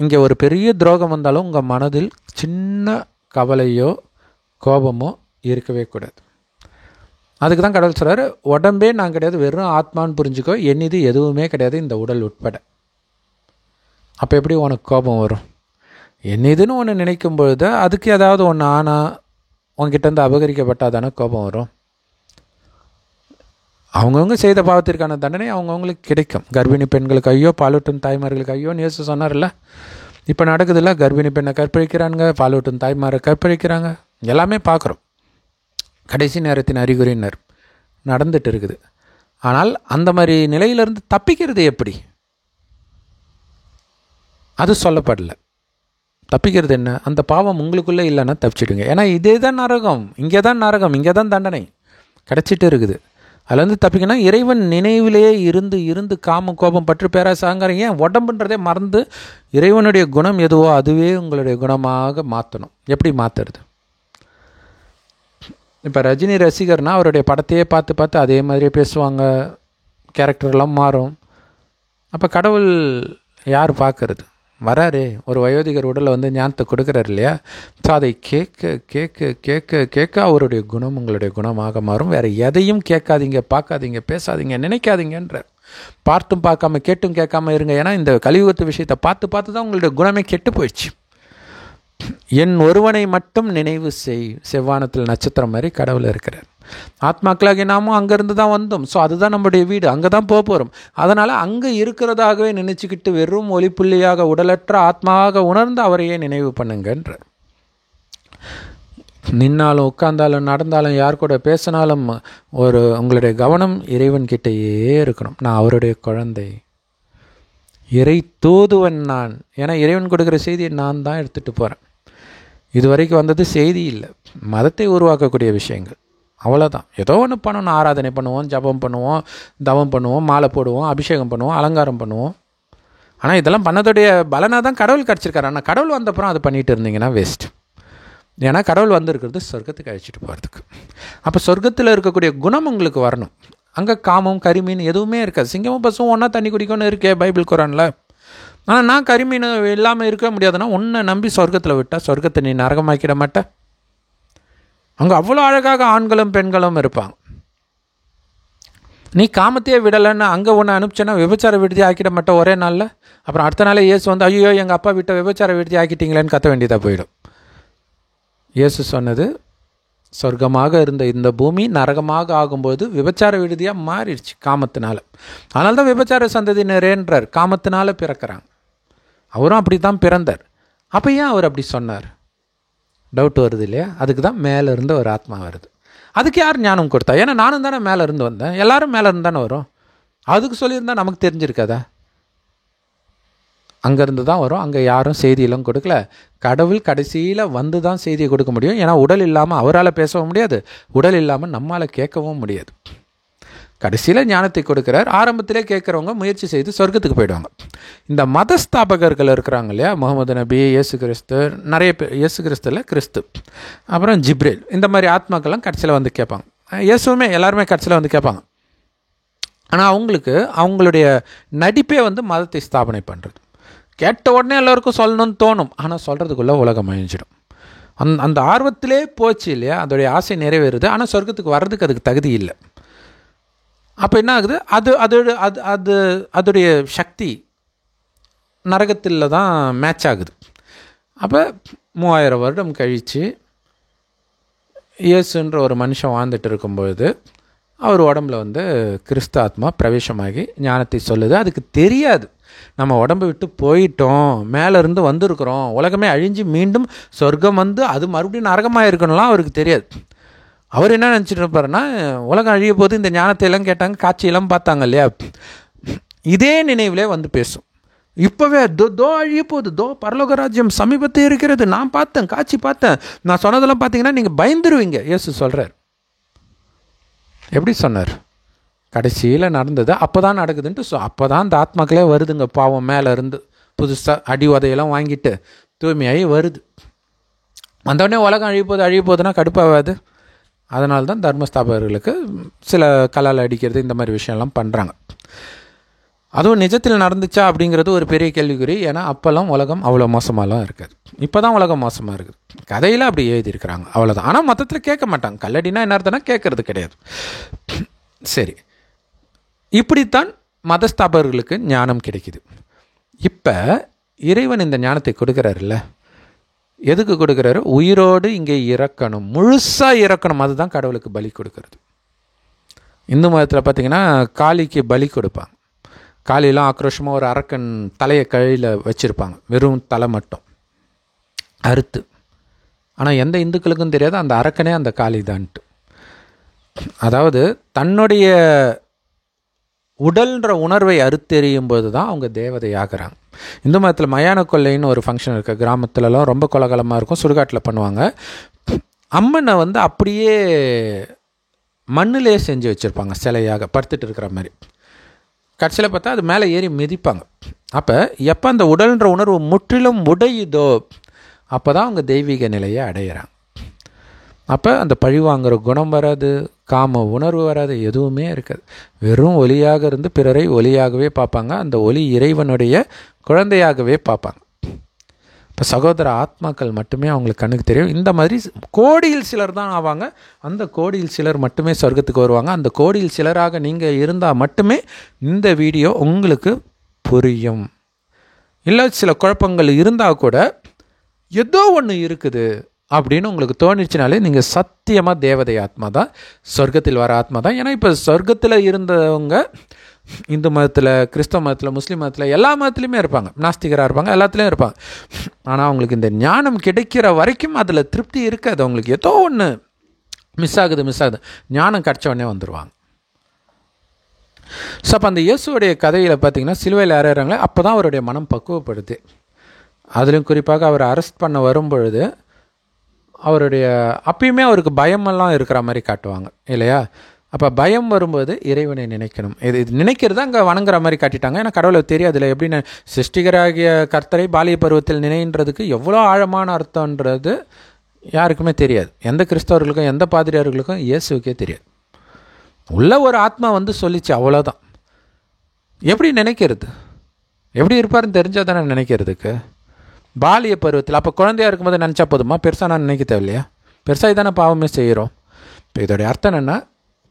இங்கே ஒரு பெரிய துரோகம் வந்தாலும் உங்கள் மனதில் சின்ன கவலையோ கோபமோ இருக்கவே கூடாது. அதுக்கு தான் கடவுள் சொல்கிறார், உடம்பே நான் கிடையாது, வெறும் ஆத்மான்னு புரிஞ்சுக்கோ, என்னது எதுவுமே கிடையாது இந்த உடல் உட்பட. அப்போ எப்படி உனக்கு கோபம் வரும்? என்னதுன்னு ஒன்று நினைக்கும் பொழுது அதுக்கு ஏதாவது ஒன்று ஆனால் உங்ககிட்டருந்து அபகரிக்கப்பட்டால் தானே கோபம் வரும். அவங்கவுங்க செய்த பாவத்திற்கான தண்டனை அவங்கவுங்களுக்கு கிடைக்கும். கர்ப்பிணி பெண்களுக்கு ஐயோ, பாலூட்டும் தாய்மார்களுக்கு ஐயோன்னு இயேசு சொன்னார்ல. இப்போ நடக்குதுல்ல, கர்ப்பிணி பெண்ணை கற்பழிக்கிறாங்க, பாலூட்டும் தாய்மாரை கற்பழிக்கிறாங்க, எல்லாமே பார்க்குறோம். கடைசி நேரத்தின் அறிகுறியினர் நடந்துட்டு இருக்குது. ஆனால் அந்த மாதிரி நிலையிலிருந்து தப்பிக்கிறது எப்படி? அது சொல்லப்படலை. தப்பிக்கிறது என்ன? அந்த பாவம் உங்களுக்குள்ளே இல்லைன்னா தப்பிச்சிடுங்க. ஏன்னா இதே தான் நரகம், இங்கே தான் நரகம், இங்கே தான் தண்டனை கிடச்சிட்டு இருக்குது. அதுலேருந்து தப்பிக்கன்னா இறைவன் நினைவிலேயே இருந்து இருந்து காம கோபம் பற்று பேராசை அகங்காரம், ஏன் உடம்புன்றதே மறந்து இறைவனுடைய குணம் எதுவோ அதுவே உங்களுடைய குணமாக மாற்றணும். எப்படி மாற்றுறது? இப்போ ரஜினி ரசிகர்னால் அவருடைய படத்தையே பார்த்து பார்த்து அதே மாதிரியே பேசுவாங்க, கேரக்டர்லாம் மாறும். அப்போ கடவுள் யார் பார்க்கறது? வராரே, ஒரு வயோதிகர் உடலை வந்து ஞானத்தை கொடுக்குறாரு இல்லையா? ஸோ அதை கேட்க கேட்க கேட்க கேட்க அவருடைய குணம் உங்களுடைய குணமாக மாறும். வேறு எதையும் கேட்காதீங்க, பார்க்காதீங்க, பேசாதீங்க, நினைக்காதீங்கன்ற. பார்த்தும் பார்க்காம கேட்டும் கேட்காம இருங்க. ஏன்னா இந்த கலியுகத்து விஷயத்தை பார்த்து பார்த்து தான் உங்களுடைய குணமே கெட்டு போயிடுச்சு. என் ஒருவனை மட்டும் நினைவு செய். செவ்வானத்தில் நட்சத்திரம் மாதிரி கடவுள் இருக்கிறார். ஆத்மாக்களாகி நாமும் அங்கேருந்து தான் வந்தோம். ஸோ அதுதான் நம்முடைய வீடு, அங்கே தான் போக போகிறோம். அதனால் அங்கே இருக்கிறதாகவே நினச்சிக்கிட்டு வெறும் ஒளிப்புள்ளியாக உடலற்ற ஆத்மாவாக உணர்ந்து அவரையே நினைவு பண்ணுங்கன்ற. நின்னாலும் உட்கார்ந்தாலும் நடந்தாலும் யார் கூட பேசினாலும் உங்களுடைய கவனம் இறைவன்கிட்டயே இருக்கணும். நான் அவருடைய குழந்தை, இறை தூதுவன் நான். ஏன்னா இறைவன் கொடுக்குற செய்தியை நான் தான் எடுத்துகிட்டு போகிறேன். இது வரைக்கும் வந்தது செய்தி இல்லை, மதத்தை உருவாக்கக்கூடிய விஷயங்கள், அவ்வளோதான். ஏதோ ஒன்று பண்ணணும், ஆராதனை பண்ணுவோம், ஜபம் பண்ணுவோம், தவம் பண்ணுவோம், மாலை போடுவோம், அபிஷேகம் பண்ணுவோம், அலங்காரம் பண்ணுவோம். ஆனால் இதெல்லாம் பண்ணதுடைய பலனாக தான் கடவுள் கிடச்சிருக்காரு. ஆனால் கடவுள் வந்தப்புறம் அது பண்ணிகிட்டு இருந்தீங்கன்னா வேஸ்ட். ஏன்னா கடவுள் வந்திருக்கிறது சொர்க்கத்துக்கு அழைச்சிட்டு போகிறதுக்கு. அப்போ சொர்க்கத்தில் இருக்கக்கூடிய குணம் உங்களுக்கு வரணும். அங்கே காமம் கரிமீன் எதுவுமே இருக்காது. சிங்கமும் பசுவும் ஒன்றா தண்ணி குடிக்கணும்னு இருக்கே பைபிள் குரானில். ஆனால் நான் கரிமீன் இல்லாமல் இருக்க முடியாதுன்னா உன்னை நம்பி சொர்க்கத்தில் விட்டால் சொர்க்கத்தை நீ நரகமாக்கிட மாட்டேன். அங்கே அவ்வளோ அழகாக ஆண்களும் பெண்களும் இருப்பாங்க. நீ காமத்தையே விடலைன்னு அங்கே ஒன்று அனுப்பிச்சேன்னா விபச்சார விடுதி ஆக்கிட மாட்டேன் ஒரே நாளில். அப்புறம் அடுத்த நாளே இயேசு வந்து ஐயோ எங்கள் அப்பா விட்ட விபச்சார விடுதி ஆக்கிட்டீங்களேன்னு கத்த வேண்டியதாக போயிடும். இயேசு சொன்னது, சொர்க்கமாக இருந்த இந்த பூமி நரகமாக ஆகும்போது விபச்சார விடுதியாக மாறிடுச்சு காமத்தினால. அதனால தான் விபச்சார சந்ததியினரேன்றார். காமத்தினால பிறக்கிறாங்க. அவரும் அப்படி தான் பிறந்தார். அப்போ ஏன் அவர் அப்படி சொன்னார்? டவுட் வருது இல்லையா? அதுக்கு தான் மேலே இருந்து ஒரு ஆத்மா வருது. அதுக்கு யார் ஞானம் கொடுத்தா? ஏன்னா நானும் தானே மேலே இருந்து வந்தேன், எல்லாரும் மேலே இருந்து தானே வரும். அதுக்கு சொல்லியிருந்தால் நமக்கு தெரிஞ்சிருக்காதா? அங்கேருந்து தான் வரும். அங்கே யாரும் செய்தியெல்லாம் கொடுக்கல. கடவுள் கடைசியில் வந்து தான் செய்தியை கொடுக்க முடியும். ஏன்னா உடல் இல்லாமல் அவரால் பேசவும் முடியாது, உடல் இல்லாமல் நம்மளால் கேட்கவும் முடியாது. கடைசியில் ஞானத்தை கொடுக்குறார். ஆரம்பத்திலே கேட்குறவங்க முயற்சி செய்து சொர்க்கத்துக்கு போயிடுவாங்க. இந்த மதஸ்தாபகர்கள் இருக்கிறாங்க இல்லையா, முகமது நபி, இயேசு கிறிஸ்து, நிறைய பேர், இயேசு கிறிஸ்துவில் கிறிஸ்து, அப்புறம் ஜிப்ரேல், இந்த மாதிரி ஆத்மாக்கள்லாம் கடைசியில் வந்து கேட்பாங்க. இயேசுவுமே எல்லாருமே கடைசியில் வந்து கேட்பாங்க. ஆனால் அவங்களுக்கு அவங்களுடைய நடிப்பே வந்து மதத்தை ஸ்தாபனை பண்ணுறது. கேட்ட உடனே எல்லோருக்கும் சொல்லணும்னு தோணும், ஆனால் சொல்கிறதுக்குள்ளே உலகம் அழிஞ்சிடும். அந்த ஆர்வத்திலே போச்சு இல்லையா, அதோடைய ஆசை நிறைவேறுது. ஆனால் சொர்க்கத்துக்கு வர்றதுக்கு அதுக்கு தகுதி இல்லை. அப்போ என்ன ஆகுது? அதோடைய சக்தி நரகத்தில் தான் மேட்ச் ஆகுது. அப்போ 3000 வருடம் கழித்து இயேசுன்ற ஒரு மனுஷன் வாழ்ந்துட்டு இருக்கும்பொழுது அவர் உடம்புல வந்து கிறிஸ்து ஆத்மா பிரவேசமாகி ஞானத்தை சொல்லுது. அதுக்கு தெரியாது நம்ம உடம்பை விட்டு போயிட்டோம், மேலேருந்து வந்திருக்கிறோம், உலகமே அழிஞ்சு மீண்டும் சொர்க்கம் வந்து அது மறுபடியும் நரகமாக இருக்கணும்லாம் அவருக்கு தெரியாது. அவர் என்ன நினச்சிட்டு இருப்பாருன்னா, உலகம் அழிய போது இந்த ஞானத்தை எல்லாம் கேட்டாங்க, காட்சியெல்லாம் பார்த்தாங்க இல்லையா, இதே நினைவிலே வந்து பேசும். இப்போவே தோ அழிய போகுது, தோ பரலோக ராஜ்யம் சமீபத்தில் இருக்கிறது, நான் பார்த்தேன், காட்சி பார்த்தேன், நான் சொன்னதெல்லாம் பார்த்தீங்கன்னா நீங்கள் பயந்துருவீங்க. இயேசு சொல்கிறார். எப்படி சொன்னார்? கடைசியில் நடந்தது அப்போ தான் நடக்குதுன்ட்டு அப்போ தான் அந்த ஆத்மாக்களே வருதுங்க. பாவம் மேலே இருந்து புதுசாக அடி உதையெல்லாம் வாங்கிட்டு தூய்மையாகி வருது. வந்தோடனே உலகம் அழிய போகுதுன்னா கடுப்பாகாது. அதனால தான் தர்மஸ்தாபகர்களுக்கு சில கல்லால் அடிக்கிறது இந்த மாதிரி விஷயம்லாம் பண்ணுறாங்க. அதுவும் நிஜத்தில் நடந்துச்சா அப்படிங்கிறது ஒரு பெரிய கேள்விக்குறி. ஏன்னா அப்போல்லாம் உலகம் அவ்வளோ மோசமாலாம் இருக்காது. இப்போ தான் உலகம் மோசமாக இருக்குது. கதையில் அப்படி எழுதியிருக்கிறாங்க, அவ்வளோதான். ஆனால் மொத்தத்தில் கேட்க மாட்டாங்க. கல்லடினா என்ன அர்த்தம்னா கேட்கறது கிடையாது. சரி, இப்படித்தான் மதஸ்தாபகர்களுக்கு ஞானம் கிடைக்குது. இப்போ இறைவன் இந்த ஞானத்தை கொடுக்குறாருல்ல, எதுக்கு கொடுக்குறாரு? உயிரோடு இங்கே இறக்கணும், முழுசாக இறக்கணும். அதுதான் கடவுளுக்கு பலி கொடுக்கறது. இந்து மதத்தில் பார்த்திங்கன்னா காளிக்கு பலி கொடுப்பாங்க. காளியெல்லாம் ஆக்ரோஷமாக ஒரு அரக்கன் தலையை கையில் வச்சுருப்பாங்க, வெறும் தலை மட்டும் அறுத்து. ஆனால் எந்த இந்துக்களுக்கும் தெரியாது அந்த அரக்கனே அந்த காளி தான்ட்டு. அதாவது தன்னுடைய உடல்ன்ற உணர்வை அறுத்தெறியும் போது தான் அவங்க தேவதை ஆகிறாங்க. இந்து மதத்தில் மயான கொள்ளைன்னு ஒரு ஃபங்க்ஷன் இருக்குது. கிராமத்துலலாம் ரொம்ப கோலாகலமாக இருக்கும், சுடுகாட்டில் பண்ணுவாங்க. அம்மனை வந்து அப்படியே மண்ணிலே செஞ்சு வச்சுருப்பாங்க, சிலையாக படுத்துட்டு இருக்கிற மாதிரி. கடைசியில் பார்த்தா அது மேலே ஏறி மிதிப்பாங்க. அப்போ எப்போ அந்த உடல்ன்ற உணர்வு முற்றிலும் உடையுதோ அப்போ தான் அவங்க தெய்வீக நிலையை அடையிறாங்க. அப்போ அந்த பழி வாங்குகிற குணம் வராது, காம உணர்வு வராது, எதுவுமே இருக்காது. வெறும் ஒளியாக இருந்து பிறரை ஒளியாகவே பார்ப்பாங்க. அந்த ஒளி இறைவனுடைய குழந்தையாகவே பார்ப்பாங்க. இப்போ சகோதர ஆத்மாக்கள் மட்டுமே அவங்களுக்கு கண்ணுக்கு தெரியும். இந்த மாதிரி கோடியில் சிலர் தான் ஆவாங்க. அந்த கோடியில் சிலர் மட்டுமே சொர்க்கத்துக்கு வருவாங்க. அந்த கோடியில் சிலராக நீங்கள் இருந்தால் மட்டுமே இந்த வீடியோ உங்களுக்கு புரியும். இல்லை சில குழப்பங்கள் இருந்தால் கூட ஏதோ ஒன்று இருக்குது அப்படின்னு உங்களுக்கு தோணிச்சுனாலே நீங்கள் சத்தியமாக தேவதை ஆத்மா தான், சொர்க்கத்தில் வர ஆத்மா தான். ஏன்னா இப்போ சொர்க்கத்தில் இருந்தவங்க இந்து மதத்தில், கிறிஸ்தவ மதத்தில், முஸ்லீம் மதத்தில், எல்லா மதத்துலேயுமே இருப்பாங்க, நாஸ்திகராக இருப்பாங்க, எல்லாத்துலேயும் இருப்பாங்க. ஆனால் அவங்களுக்கு இந்த ஞானம் கிடைக்கிற வரைக்கும் அதில் திருப்தி இருக்காது. அவங்களுக்கு ஏதோ ஒன்று மிஸ் ஆகுது. ஞானம் கிடச்ச உடனே வந்துடுவாங்க. ஸோ அப்போ அந்த இயேசுடைய கதையில் பார்த்திங்கன்னா சிலுவையில் அறையிறாங்களே அப்போ தான் அவருடைய மனம் பக்குவப்படுது. அதுலேயும் குறிப்பாக அவரை அரெஸ்ட் பண்ண வரும்பொழுது அவருடைய அப்பயுமே அவருக்கு பயமெல்லாம் இருக்கிற மாதிரி காட்டுவாங்க இல்லையா? அப்போ பயம் வரும்போது இறைவனை நினைக்கணும். இது நினைக்கிறது அங்கே வணங்குற மாதிரி காட்டிட்டாங்க. ஏன்னா கடவுளை தெரியாதுல்ல. எப்படின்னு சிருஷ்டிகராகிய கர்த்தரை பாலிய பருவத்தில் நினைன்றதுக்கு எவ்வளோ ஆழமான அர்த்தன்றது யாருக்குமே தெரியாது. எந்த கிறிஸ்தவர்களுக்கும் எந்த பாதிரியார்களுக்கும் இயேசுக்கே தெரியாது. உள்ள ஒரு ஆத்மா வந்து சொல்லிச்சு, அவ்வளோதான். எப்படி நினைக்கிறது? எப்படி இருப்பாருன்னு தெரிஞ்சால் தானே நினைக்கிறதுக்கு. பாலிய பருவத்தில் அப்போ குழந்தையாக இருக்கும்போது நினச்சா போதுமா? பெருசாக நான் நினைக்க தேவையில்லையா? பெருசாக தானே பாவமே செய்கிறோம். இப்போ இதோடைய அர்த்தம் என்னென்னா,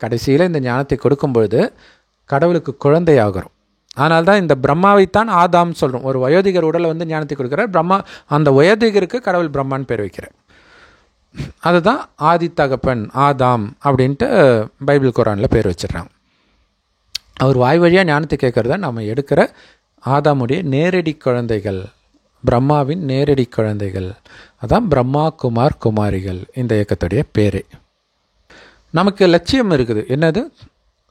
கடைசியில் இந்த ஞானத்தை கொடுக்கும்பொழுது கடவுளுக்கு குழந்தை ஆகிறோம். அதனால தான் இந்த பிரம்மாவைத்தான் ஆதாம் சொல்கிறோம். ஒரு வயோதிகர் உடலை வந்து ஞானத்தை கொடுக்குறார் பிரம்மா. அந்த வயோதிகருக்கு கடவுள் பிரம்மான்னு பேர் வைக்கிறார். அதுதான் ஆதி தகப்பன் ஆதாம் அப்படின்ட்டு பைபிள் குரானில் பேர் வச்சிடுறாங்க. அவர் வாய் வழியாக ஞானத்தை கேட்குறத நம்ம எடுக்கிற ஆதாமுடைய நேரடி குழந்தைகள், பிரம்மாவின் நேரடி குழந்தைகள். அதான் பிரம்மா குமார் குமாரிகள் இந்த இயக்கத்துடைய பேரே. நமக்கு லட்சியம் இருக்குது. என்னது?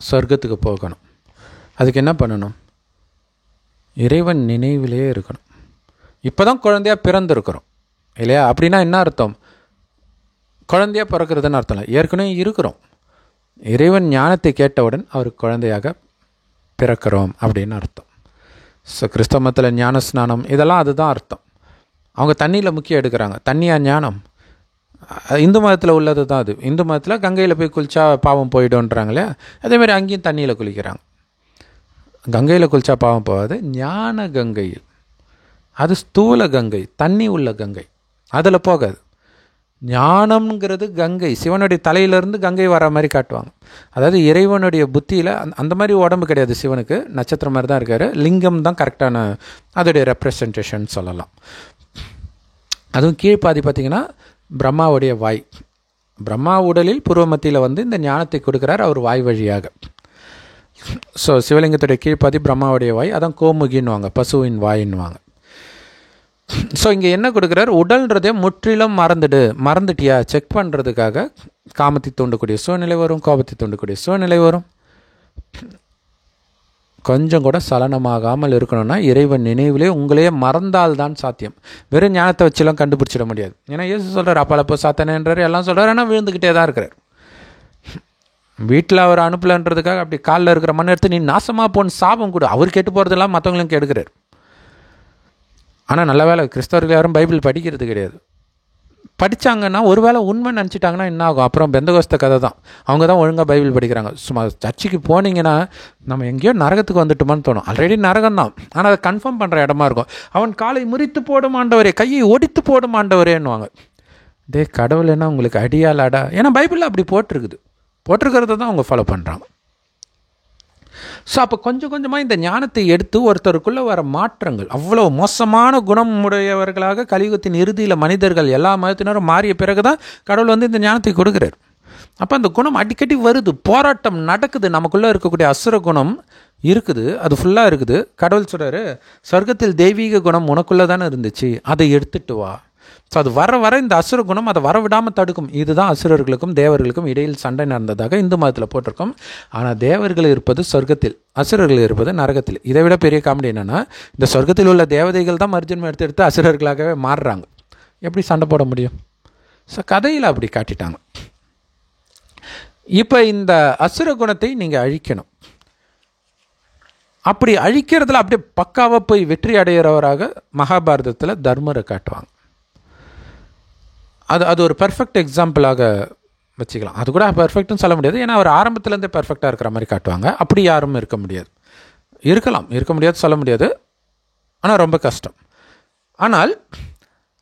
சொர்க்கத்துக்கு போகணும். அதுக்கு என்ன பண்ணணும்? இறைவன் நினைவிலே இருக்கணும். இப்போ தான் குழந்தையாக பிறந்திருக்கிறோம் இல்லையா? அப்படின்னா என்ன அர்த்தம்? குழந்தையாக பிறக்கிறதுன்னு அர்த்தம் இல்லை, ஏற்கனவே இருக்கிறோம். இறைவன் ஞானத்தை கேட்டவுடன் அவர் குழந்தையாக பிறக்கிறோம் அப்படின்னு அர்த்தம். ஸோ கிறிஸ்தவ மதத்தில் ஞான ஸ்நானம் இதெல்லாம் அதுதான் அர்த்தம். அவங்க தண்ணியில் முக்கியம் எடுக்கிறாங்க. தண்ணியா ஞானம்? இந்து மதத்தில் உள்ளது தான் அது. இந்து மதத்தில் கங்கையில் போய் குளித்தா பாவம் போயிடும்ன்றாங்களே, அதேமாதிரி அங்கேயும் தண்ணியில் குளிக்கிறாங்க. கங்கையில் குளித்தா பாவம் போகாது. ஞான கங்கையில், அது ஸ்தூல கங்கை, தண்ணி உள்ள கங்கை, அதில் போகாது. ஞானம்ங்கிறது கங்கை, சிவனுடைய தலையிலேருந்து கங்கை வர மாதிரி காட்டுவாங்க. அதாவது இறைவனுடைய புத்தியில் அந்த மாதிரி உடம்பு கிடையாது சிவனுக்கு, நட்சத்திரம் மாதிரி தான் இருக்கார். லிங்கம் தான் கரெக்டான அதோடைய ரெப்ரசன்டேஷன் சொல்லலாம். அதுவும் கீழ்ப்பாதி பார்த்திங்கன்னா பிரம்மாவுடைய வாய். பிரம்மா உடலில் பூர்வ மத்தியில் வந்து இந்த ஞானத்தை கொடுக்குறார் அவர் வாய் வழியாக. ஸோ சிவலிங்கத்துடைய கீழ்ப்பாதி பிரம்மாவுடைய வாய், அதான் கோமுகின்னுவாங்க, பசுவின் வாயின்னுவாங்க. ஸோ இங்கே என்ன கொடுக்குறார்? உடல்ன்றதே முற்றிலும் மறந்துட்டியா செக் பண்ணுறதுக்காக காமத்தை தூண்டக்கூடிய சூழ்நிலை வரும், கோபத்தை தூண்டக்கூடிய சூழ்நிலை வரும். கொஞ்சம் கூட சலனமாகாமல் இருக்கணும்னா இறைவன் நினைவிலே உங்களையே மறந்தால்தான் சாத்தியம். வெறும் ஞானத்தை வச்சுலாம் கண்டுபிடிச்சிட முடியாது. ஏன்னா இயேசு சொல்கிறார், அப்பளப்போ சாத்தானேன்றார், எல்லாம் சொல்கிறார், ஆனால் விழுந்துக்கிட்டே தான் இருக்கிறார். வீட்டில் அவர் அனுப்பலன்றதுக்காக அப்படி காலில் இருக்கிற மண் எடுத்து நீ நாசமாக போன சாபம் கூட அவர் கெட்டு போகிறதெல்லாம் மற்றவங்களும் கெடுக்கிறார். ஆனால் நல்ல வேலை கிறிஸ்தவர்கள் யாரும் பைபிள் படிக்கிறது கிடையாது. படித்தாங்கன்னா ஒரு வேளை உண்மை நினச்சிட்டாங்கன்னா என்ன ஆகும்? அப்புறம் பெந்தகோஸ்த கதை தான். அவங்க தான் ஒழுங்காக பைபிள் படிக்கிறாங்க. சும்மா சர்ச்சுக்கு போனீங்கன்னா நம்ம எங்கேயோ நரகத்துக்கு வந்துட்டோமான்னு தோணும். ஆல்ரெடி நரகம் தான், ஆனால் அதை கன்ஃபார்ம் பண்ணுற இடமா இருக்கும். அவன் காலை முறித்து போடும் ஆண்டவரே, கையை ஒடித்து போடும் ஆண்டவரேன்னுவாங்க. டே கடவுள் என்ன உங்களுக்கு அடியால் அடா? ஏன்னா பைபிளில் அப்படி போட்டிருக்கிறத தான் அவங்க ஃபாலோ பண்ணுறாங்க. ஸோ அப்போ கொஞ்சம் கொஞ்சமாக இந்த ஞானத்தை எடுத்து ஒருத்தருக்குள்ளே வர மாற்றங்கள், அவ்வளோ மோசமான குணம் உடையவர்களாக கலியுகத்தின் இறுதியில் மனிதர்கள் எல்லா மதத்தினரும் மாறிய பிறகு தான் கடவுள் வந்து இந்த ஞானத்தை கொடுக்குறார். அப்போ அந்த குணம் அடிக்கடி வருது, போராட்டம் நடக்குது, நமக்குள்ளே இருக்கக்கூடிய அசுர குணம் இருக்குது, அது ஃபுல்லாக இருக்குது. கடவுள் சொல்கிறாரு, சொர்க்கத்தில் தெய்வீக குணம் உனக்குள்ளே தானே இருந்துச்சு, அதை எடுத்துட்டு வா. ஸோ அது வர இந்த அசுர குணம் அதை வரவிடாமல் தடுக்கும். இதுதான் அசுரர்களுக்கும் தேவர்களுக்கும் இடையில் சண்டை நடந்ததாக இந்து மதத்தில் போட்டிருக்கோம். ஆனால் தேவர்கள் இருப்பது சொர்க்கத்தில், அசுரர்கள் இருப்பது நரகத்தில். இதை விட பெரிய காமெடி என்னென்னா, இந்த சொர்க்கத்தில் உள்ள தேவதைகள் தான் மர்ஜன்மம் எடுத்து அசுரர்களாகவே மாறுறாங்க. எப்படி சண்டை போட முடியும்? ஸோ கதையில் அப்படி காட்டிட்டாங்க. இப்போ இந்த அசுர குணத்தை நீங்கள் அழிக்கணும். அப்படி அழிக்கிறதுல அப்படியே பக்காவாக போய் வெற்றி அடைகிறவராக மகாபாரதத்தில் தர்மரை காட்டுவாங்க. அது ஒரு பர்ஃபெக்ட் எக்ஸாம்பிளாக வச்சுக்கலாம். அது கூட பர்ஃபெக்ட்னு சொல்ல முடியாது, ஏன்னா அவர் ஆரம்பத்துலேருந்தே பர்ஃபெக்டாக இருக்கிற மாதிரி காட்டுவாங்க. அப்படி யாரும் இருக்க முடியாது. இருக்க முடியாது சொல்ல முடியாது, ஆனால் ரொம்ப கஷ்டம். ஆனால்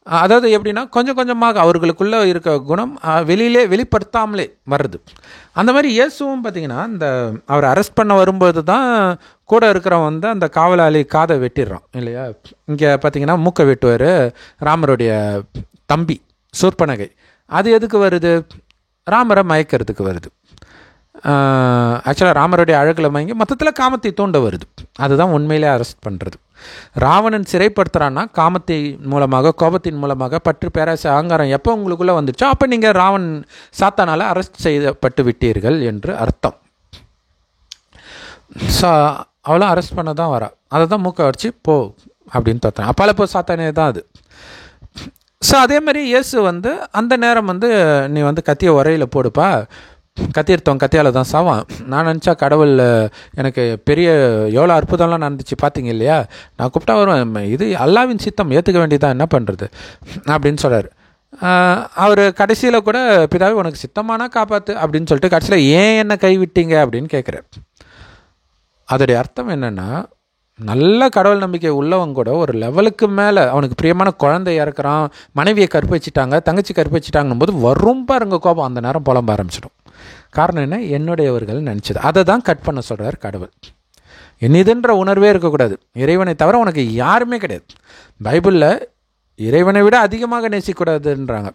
அதாவது எப்படின்னா கொஞ்சம் கொஞ்சமாக அவர்களுக்குள்ளே இருக்க குணம் வெளிப்படுத்தாமலே வருது. அந்த மாதிரி இயேசுவும் பார்த்திங்கன்னா, இந்த அவர் அரெஸ்ட் பண்ண வரும்போது தான் கூட இருக்கிறவன் வந்து அந்த காவலாளி காதை வெட்டிடுறான் இல்லையா? இங்கே பார்த்திங்கன்னா மூக்கை வெட்டுவார் ராமருடைய தம்பி சூர்பனகை. அது எதுக்கு வருது? ராமரை மயக்கிறதுக்கு வருது. ஆக்சுவலாக ராமருடைய அழகில் மயங்கி மொத்தத்தில் காமத்தை தூண்ட வருது. அதுதான் உண்மையிலே அரெஸ்ட் பண்ணுறது. ராவணன் சிறைப்படுத்துகிறான்னா காமத்தை மூலமாக, கோபத்தின் மூலமாக, பற்று பேராசை அகங்காரம் எப்போ உங்களுக்குள்ளே வந்துச்சோ அப்போ நீங்கள் ராவன் சாத்தானால் அரெஸ்ட் செய்யப்பட்டு விட்டீர்கள் என்று அர்த்தம். ஸோ அவளை அரெஸ்ட் பண்ண தான் வரா. அதை தான் மூக்கை வச்சு போ அப்படின்னு தோற்றான். அப்போ சாத்தானே தான் அது. ஸோ அதே மாதிரி இயேசு வந்து அந்த நேரம் வந்து நீ வந்து கத்தியை உரையில் போடுப்பா, கத்தி எடுத்தவன் கத்தியால் தான் சாவான். நான் நினச்சா கடவுள் எனக்கு பெரிய எவ்வளோ அற்புதம்லாம் நடந்துச்சு பார்த்தீங்க இல்லையா, நான் கூப்பிட்டா வருவேன், இது அல்லாவின் சித்தம், ஏற்றுக்க வேண்டியதான், என்ன பண்ணுறது அப்படின்னு சொல்கிறார். அவர் கடைசியில் கூட பிதாவே உனக்கு சித்தமானா காப்பாற்று அப்படின்னு சொல்லிட்டு கடைசியில் ஏன் என்னை கைவிட்டீங்க அப்படின்னு கேட்குறார். அதோடைய அர்த்தம் என்னென்னா, நல்ல கடவுள் நம்பிக்கை உள்ளவங்க கூட ஒரு லெவலுக்கு மேலே அவனுக்கு பிரியமான குழந்தை இறக்குறான், மனைவியை கற்பழிச்சிட்டாங்க, தங்கச்சி கற்பழிச்சிட்டாங்கும் போது வரும் பாருங்க கோபம், அந்த நேரம் புலம்ப ஆரம்பிச்சிடும். காரணம் என்ன? என்னுடையவர்கள் நினச்சது. அதை தான் கட் பண்ண சொல்கிறார் கடவுள். என்னதுன்ற உணர்வே இருக்கக்கூடாது. இறைவனை தவிர உனக்கு யாருமே கிடையாது. பைபிளில் இறைவனை விட அதிகமாக நேசிக்கக்கூடாதுன்றாங்க.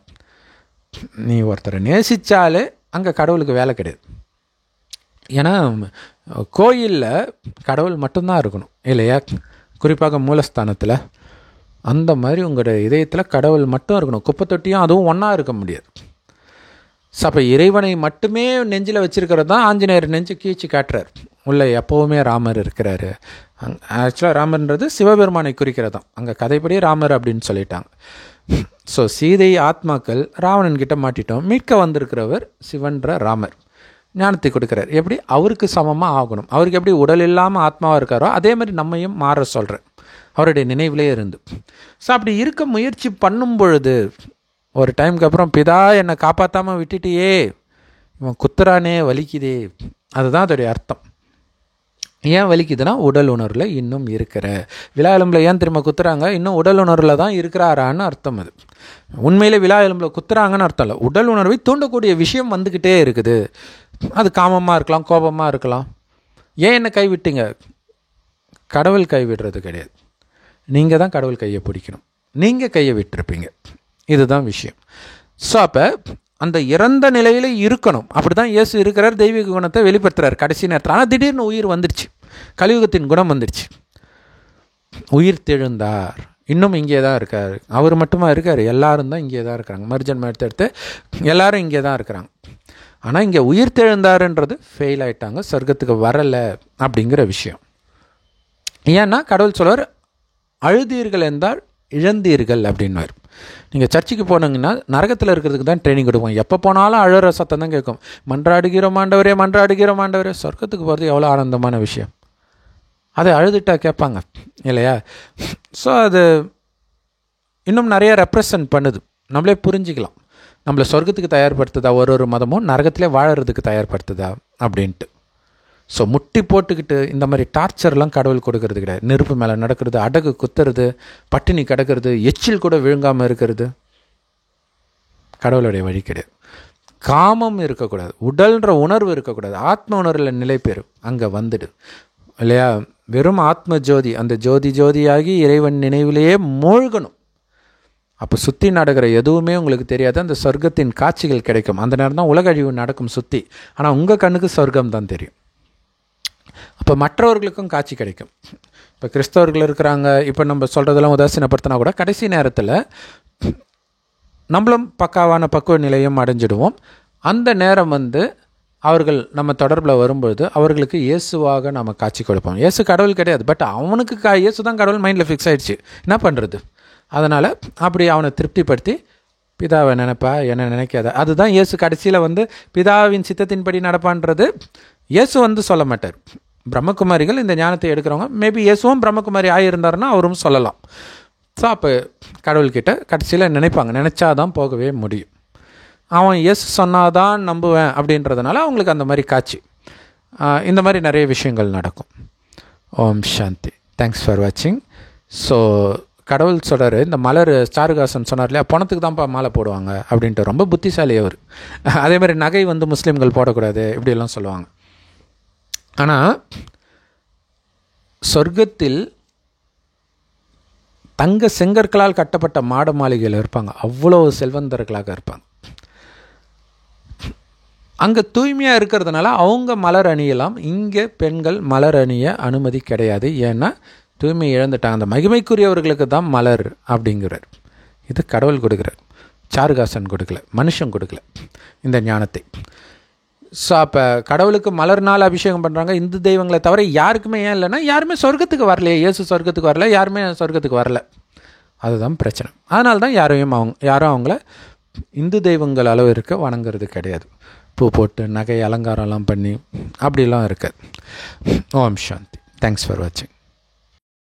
நீ ஒருத்தரை நேசித்தாலே அங்கே கடவுளுக்கு வேலை கிடையாது. ஏன்னா கோயிலில் கடவுள் மட்டும்தான் இருக்கணும் இல்லையா? குறிப்பாக மூலஸ்தானத்தில் அந்த மாதிரி உங்களுடைய இதயத்தில் கடவுள் மட்டும் இருக்கணும். குப்பை தொட்டியும் அதுவும் ஒன்றா இருக்க முடியாது. ஸோ அப்போ இறைவனை மட்டுமே நெஞ்சில் வச்சுருக்கிறது தான் ஆஞ்சநேயர் நெஞ்சு கீழ்ச்சி காட்டுறார். உள்ளே எப்போவுமே ராமர் இருக்கிறாரு. ஆக்சுவலாக ராமர்ன்றது சிவபெருமானை குறிக்கிறது தான். அங்கே கதைப்படி ராமர் அப்படின்னு சொல்லிட்டாங்க. ஸோ சீதை ஆத்மாக்கள் ராவணன்கிட்ட மாட்டிட்டோம், மீட்க வந்திருக்கிறவர் சிவன்ற ராமர் ஞானத்தை கொடுக்குறார். எப்படி? அவருக்கு சமமாக ஆகணும். அவருக்கு எப்படி உடல் இல்லாமல் ஆத்மாவாக இருக்காரோ அதே மாதிரி நம்மையும் மாற சொல்கிறேன், அவருடைய நினைவிலே இருந்து. ஸோ அப்படி இருக்க முயற்சி பண்ணும் பொழுது ஒரு டைமுக்கு அப்புறம் பிதா என்னை காப்பாற்றாமல் விட்டுட்டியே, இவன் குத்துறானே வலிக்குதே, அதுதான் அதோடைய அர்த்தம். ஏன் வலிக்குதுன்னா உடல் உணர்வில் இன்னும் இருக்கிற. விழா எலும்பில் ஏன் திரும்ப குத்துறாங்க? இன்னும் உடல் உணர்வில் தான் இருக்கிறாரான்னு அர்த்தம். அது உண்மையிலே விழா எலும்பில் குத்துறாங்கன்னு அர்த்தம் இல்லை. உடல் உணர்வை தூண்டக்கூடிய விஷயம் வந்துக்கிட்டே இருக்குது. அது காமமாக இருக்கலாம், கோபமாக இருக்கலாம். ஏன் என்ன கைவிட்டீங்க? கடவுள் கைவிடுறது கிடையாது, நீங்கள் தான் கடவுள் கையை பிடிக்கணும். நீங்கள் கையை விட்டுருப்பீங்க, இதுதான் விஷயம். ஸோ அப்போ அந்த இறந்த நிலையில் இருக்கணும். அப்படி தான் இயேசு இருக்கிறார், தெய்வீக குணத்தை வெளிப்படுத்துகிறார் கடைசி நேரத்தில். ஆனால் திடீர்னு உயிர் வந்துடுச்சு, கலியுகத்தின் குணம் வந்துடுச்சு. உயிர் தெழுந்தார், இன்னும் இங்கே தான் இருக்கார். அவர் மட்டுமா இருக்கார்? எல்லாரும் தான் இங்கே தான் இருக்கிறாங்க. மர்ஜன்மம் எடுத்து எல்லாரும் இங்கே தான் இருக்கிறாங்க. ஆனால் இங்கே உயிர் தெழுந்தாருன்றது ஃபெயில் ஆகிட்டாங்க, சொர்க்கத்துக்கு வரலை அப்படிங்கிற விஷயம். ஏன்னா கடவுள் சொல்வார், அழுதீர்கள் என்றால் இழந்தீர்கள் அப்படின்வார். நீங்கள் சர்ச்சுக்கு போனீங்கன்னா நரகத்தில் இருக்கிறதுக்கு தான் ட்ரைனிங் கொடுப்போம். எப்போ போனாலும் அழுகிற சத்தம் தான் கேட்கும். மன்றாடுகிறோம் ஆண்டவரே, மன்றாடுகிறோம் ஆண்டவரே. சொர்க்கத்துக்கு போகிறது எவ்வளோ ஆனந்தமான விஷயம். அதை அழுதுட்டா கேட்பாங்க இல்லையா? ஸோ அது இன்னும் நிறைய ரெப்ரசன்ட் பண்ணுது. நம்மளே புரிஞ்சிக்கலாம், நம்மளை சொர்க்கத்துக்கு தயார்படுத்துதா ஒரு மதமும் நரகத்திலே வாழறதுக்கு தயார்படுத்துதா அப்படின்ட்டு. ஸோ முட்டி போட்டுக்கிட்டு இந்த மாதிரி டார்ச்சர்லாம் கடவுள் கொடுக்கறது கிடையாது. நெருப்பு மேலே நடக்கிறது, அடகு குத்துறது, பட்டினி கிடக்கிறது, எச்சில் கூட விழுங்காமல் இருக்கிறது கடவுளுடைய வழி கிடையாது. காமம் இருக்கக்கூடாது, உடல்ன்ற உணர்வு இருக்கக்கூடாது, ஆத்ம உணர்வில் நிலை பெறும் அங்கே வந்துடு இல்லையா? வெறும் ஆத்ம ஜோதி, அந்த ஜோதியாகி இறைவன் நினைவிலேயே மூழ்கணும். அப்போ சுற்றி நடக்கிற எதுவுமே உங்களுக்கு தெரியாது. அந்த சொர்க்கத்தின் காட்சிகள் கிடைக்கும். அந்த நேரம் தான் உலக அழிவு நடக்கும் சுற்றி. ஆனால் உங்கள் கண்ணுக்கு சொர்க்கம் தான் தெரியும். அப்போ மற்றவர்களுக்கும் காட்சி கிடைக்கும். இப்போ கிறிஸ்தவர்கள் இருக்கிறாங்க, இப்போ நம்ம சொல்கிறதெல்லாம் உதாசீனப்படுத்தினா கூட கடைசி நேரத்தில் நம்மளும் பக்காவான பக்குவ நிலையம் அடைஞ்சிடுவோம். அந்த நேரம் அவர்கள் நம்ம தொடர்பில் வரும்பொழுது அவர்களுக்கு இயேசுவாக நம்ம காட்சி கொடுப்போம். இயேசு கடவுள் கிடையாது, பட் அவனுக்கு இயேசு தான் கடவுள் மைண்டில் ஃபிக்ஸ் ஆகிடுச்சு. என்ன பண்ணுறது? அதனால் அப்படி அவனை திருப்திப்படுத்தி பிதாவை நினைப்பா என்ன நினைக்காத. அதுதான் இயேசு கடைசியில் பிதாவின் சித்தத்தின்படி நடப்பான்றது இயேசு சொல்ல மாட்டார். பிரம்மகுமாரிகள் இந்த ஞானத்தை எடுக்கிறவங்க, மேபி இயேசுவும் பிரம்மகுமாரி ஆகியிருந்தாருன்னா அவரும் சொல்லலாம். ஸோ அப்போ கடவுள்கிட்ட கடைசியில் நினைப்பாங்க, நினச்சாதான் போகவே முடியும். அவன் இயேசு சொன்னாதான் நம்புவேன் அப்படின்றதுனால அவங்களுக்கு அந்த மாதிரி காட்சி, இந்த மாதிரி நிறைய விஷயங்கள் நடக்கும். ஓம் சாந்தி. தேங்க்ஸ் ஃபார் வாட்சிங். ஸோ கடவுள் சொல்கிறார், இந்த மலர் சாருகாசன் சொன்னார் இல்லையா, பணத்துக்கு தான்ப்பா மாலை போடுவாங்க அப்படின்ட்டு. ரொம்ப புத்திசாலி அவர். அதே மாதிரி நகை முஸ்லீம்கள் போடக்கூடாது இப்படியெல்லாம் சொல்லுவாங்க. ஆனால் சொர்க்கத்தில் தங்க செங்கற்களால் கட்டப்பட்ட மாட மாளிகையில் இருப்பாங்க. அவ்வளோ செல்வந்தர்களாக இருப்பாங்க. அங்கே தூய்மையாக இருக்கிறதுனால அவங்க மலர் அணியலாம். இங்கே பெண்கள் மலர் அணிய அனுமதி கிடையாது. ஏன்னா தூய்மை இழந்துட்டாங்க. அந்த மகிமைக்குரியவர்களுக்கு தான் மலர் அப்படிங்கிறார். இது கடவுள் கொடுக்குறார், சாருகாசன் கொடுக்கல, மனுஷன் கொடுக்கல இந்த ஞானத்தை. ஸோ அப்போ கடவுளுக்கு மலர்னால் அபிஷேகம் பண்ணுறாங்க. இந்து தெய்வங்களை தவிர யாருக்குமே. ஏன் இல்லைன்னா யாருமே சொர்க்கத்துக்கு வரலையே. இயேசு சொர்க்கத்துக்கு வரல, யாருமே சொர்க்கத்துக்கு வரல. அதுதான் பிரச்சனை. அதனால தான் யாரும் அவங்கள இந்து தெய்வங்கள் அளவு இருக்க வணங்குறது கிடையாது. பூ போட்டு நகை அலங்காரம்லாம் பண்ணி அப்படிலாம் இருக்காது. ஓம் சாந்தி. தேங்க்ஸ் ஃபார் வாட்சிங்.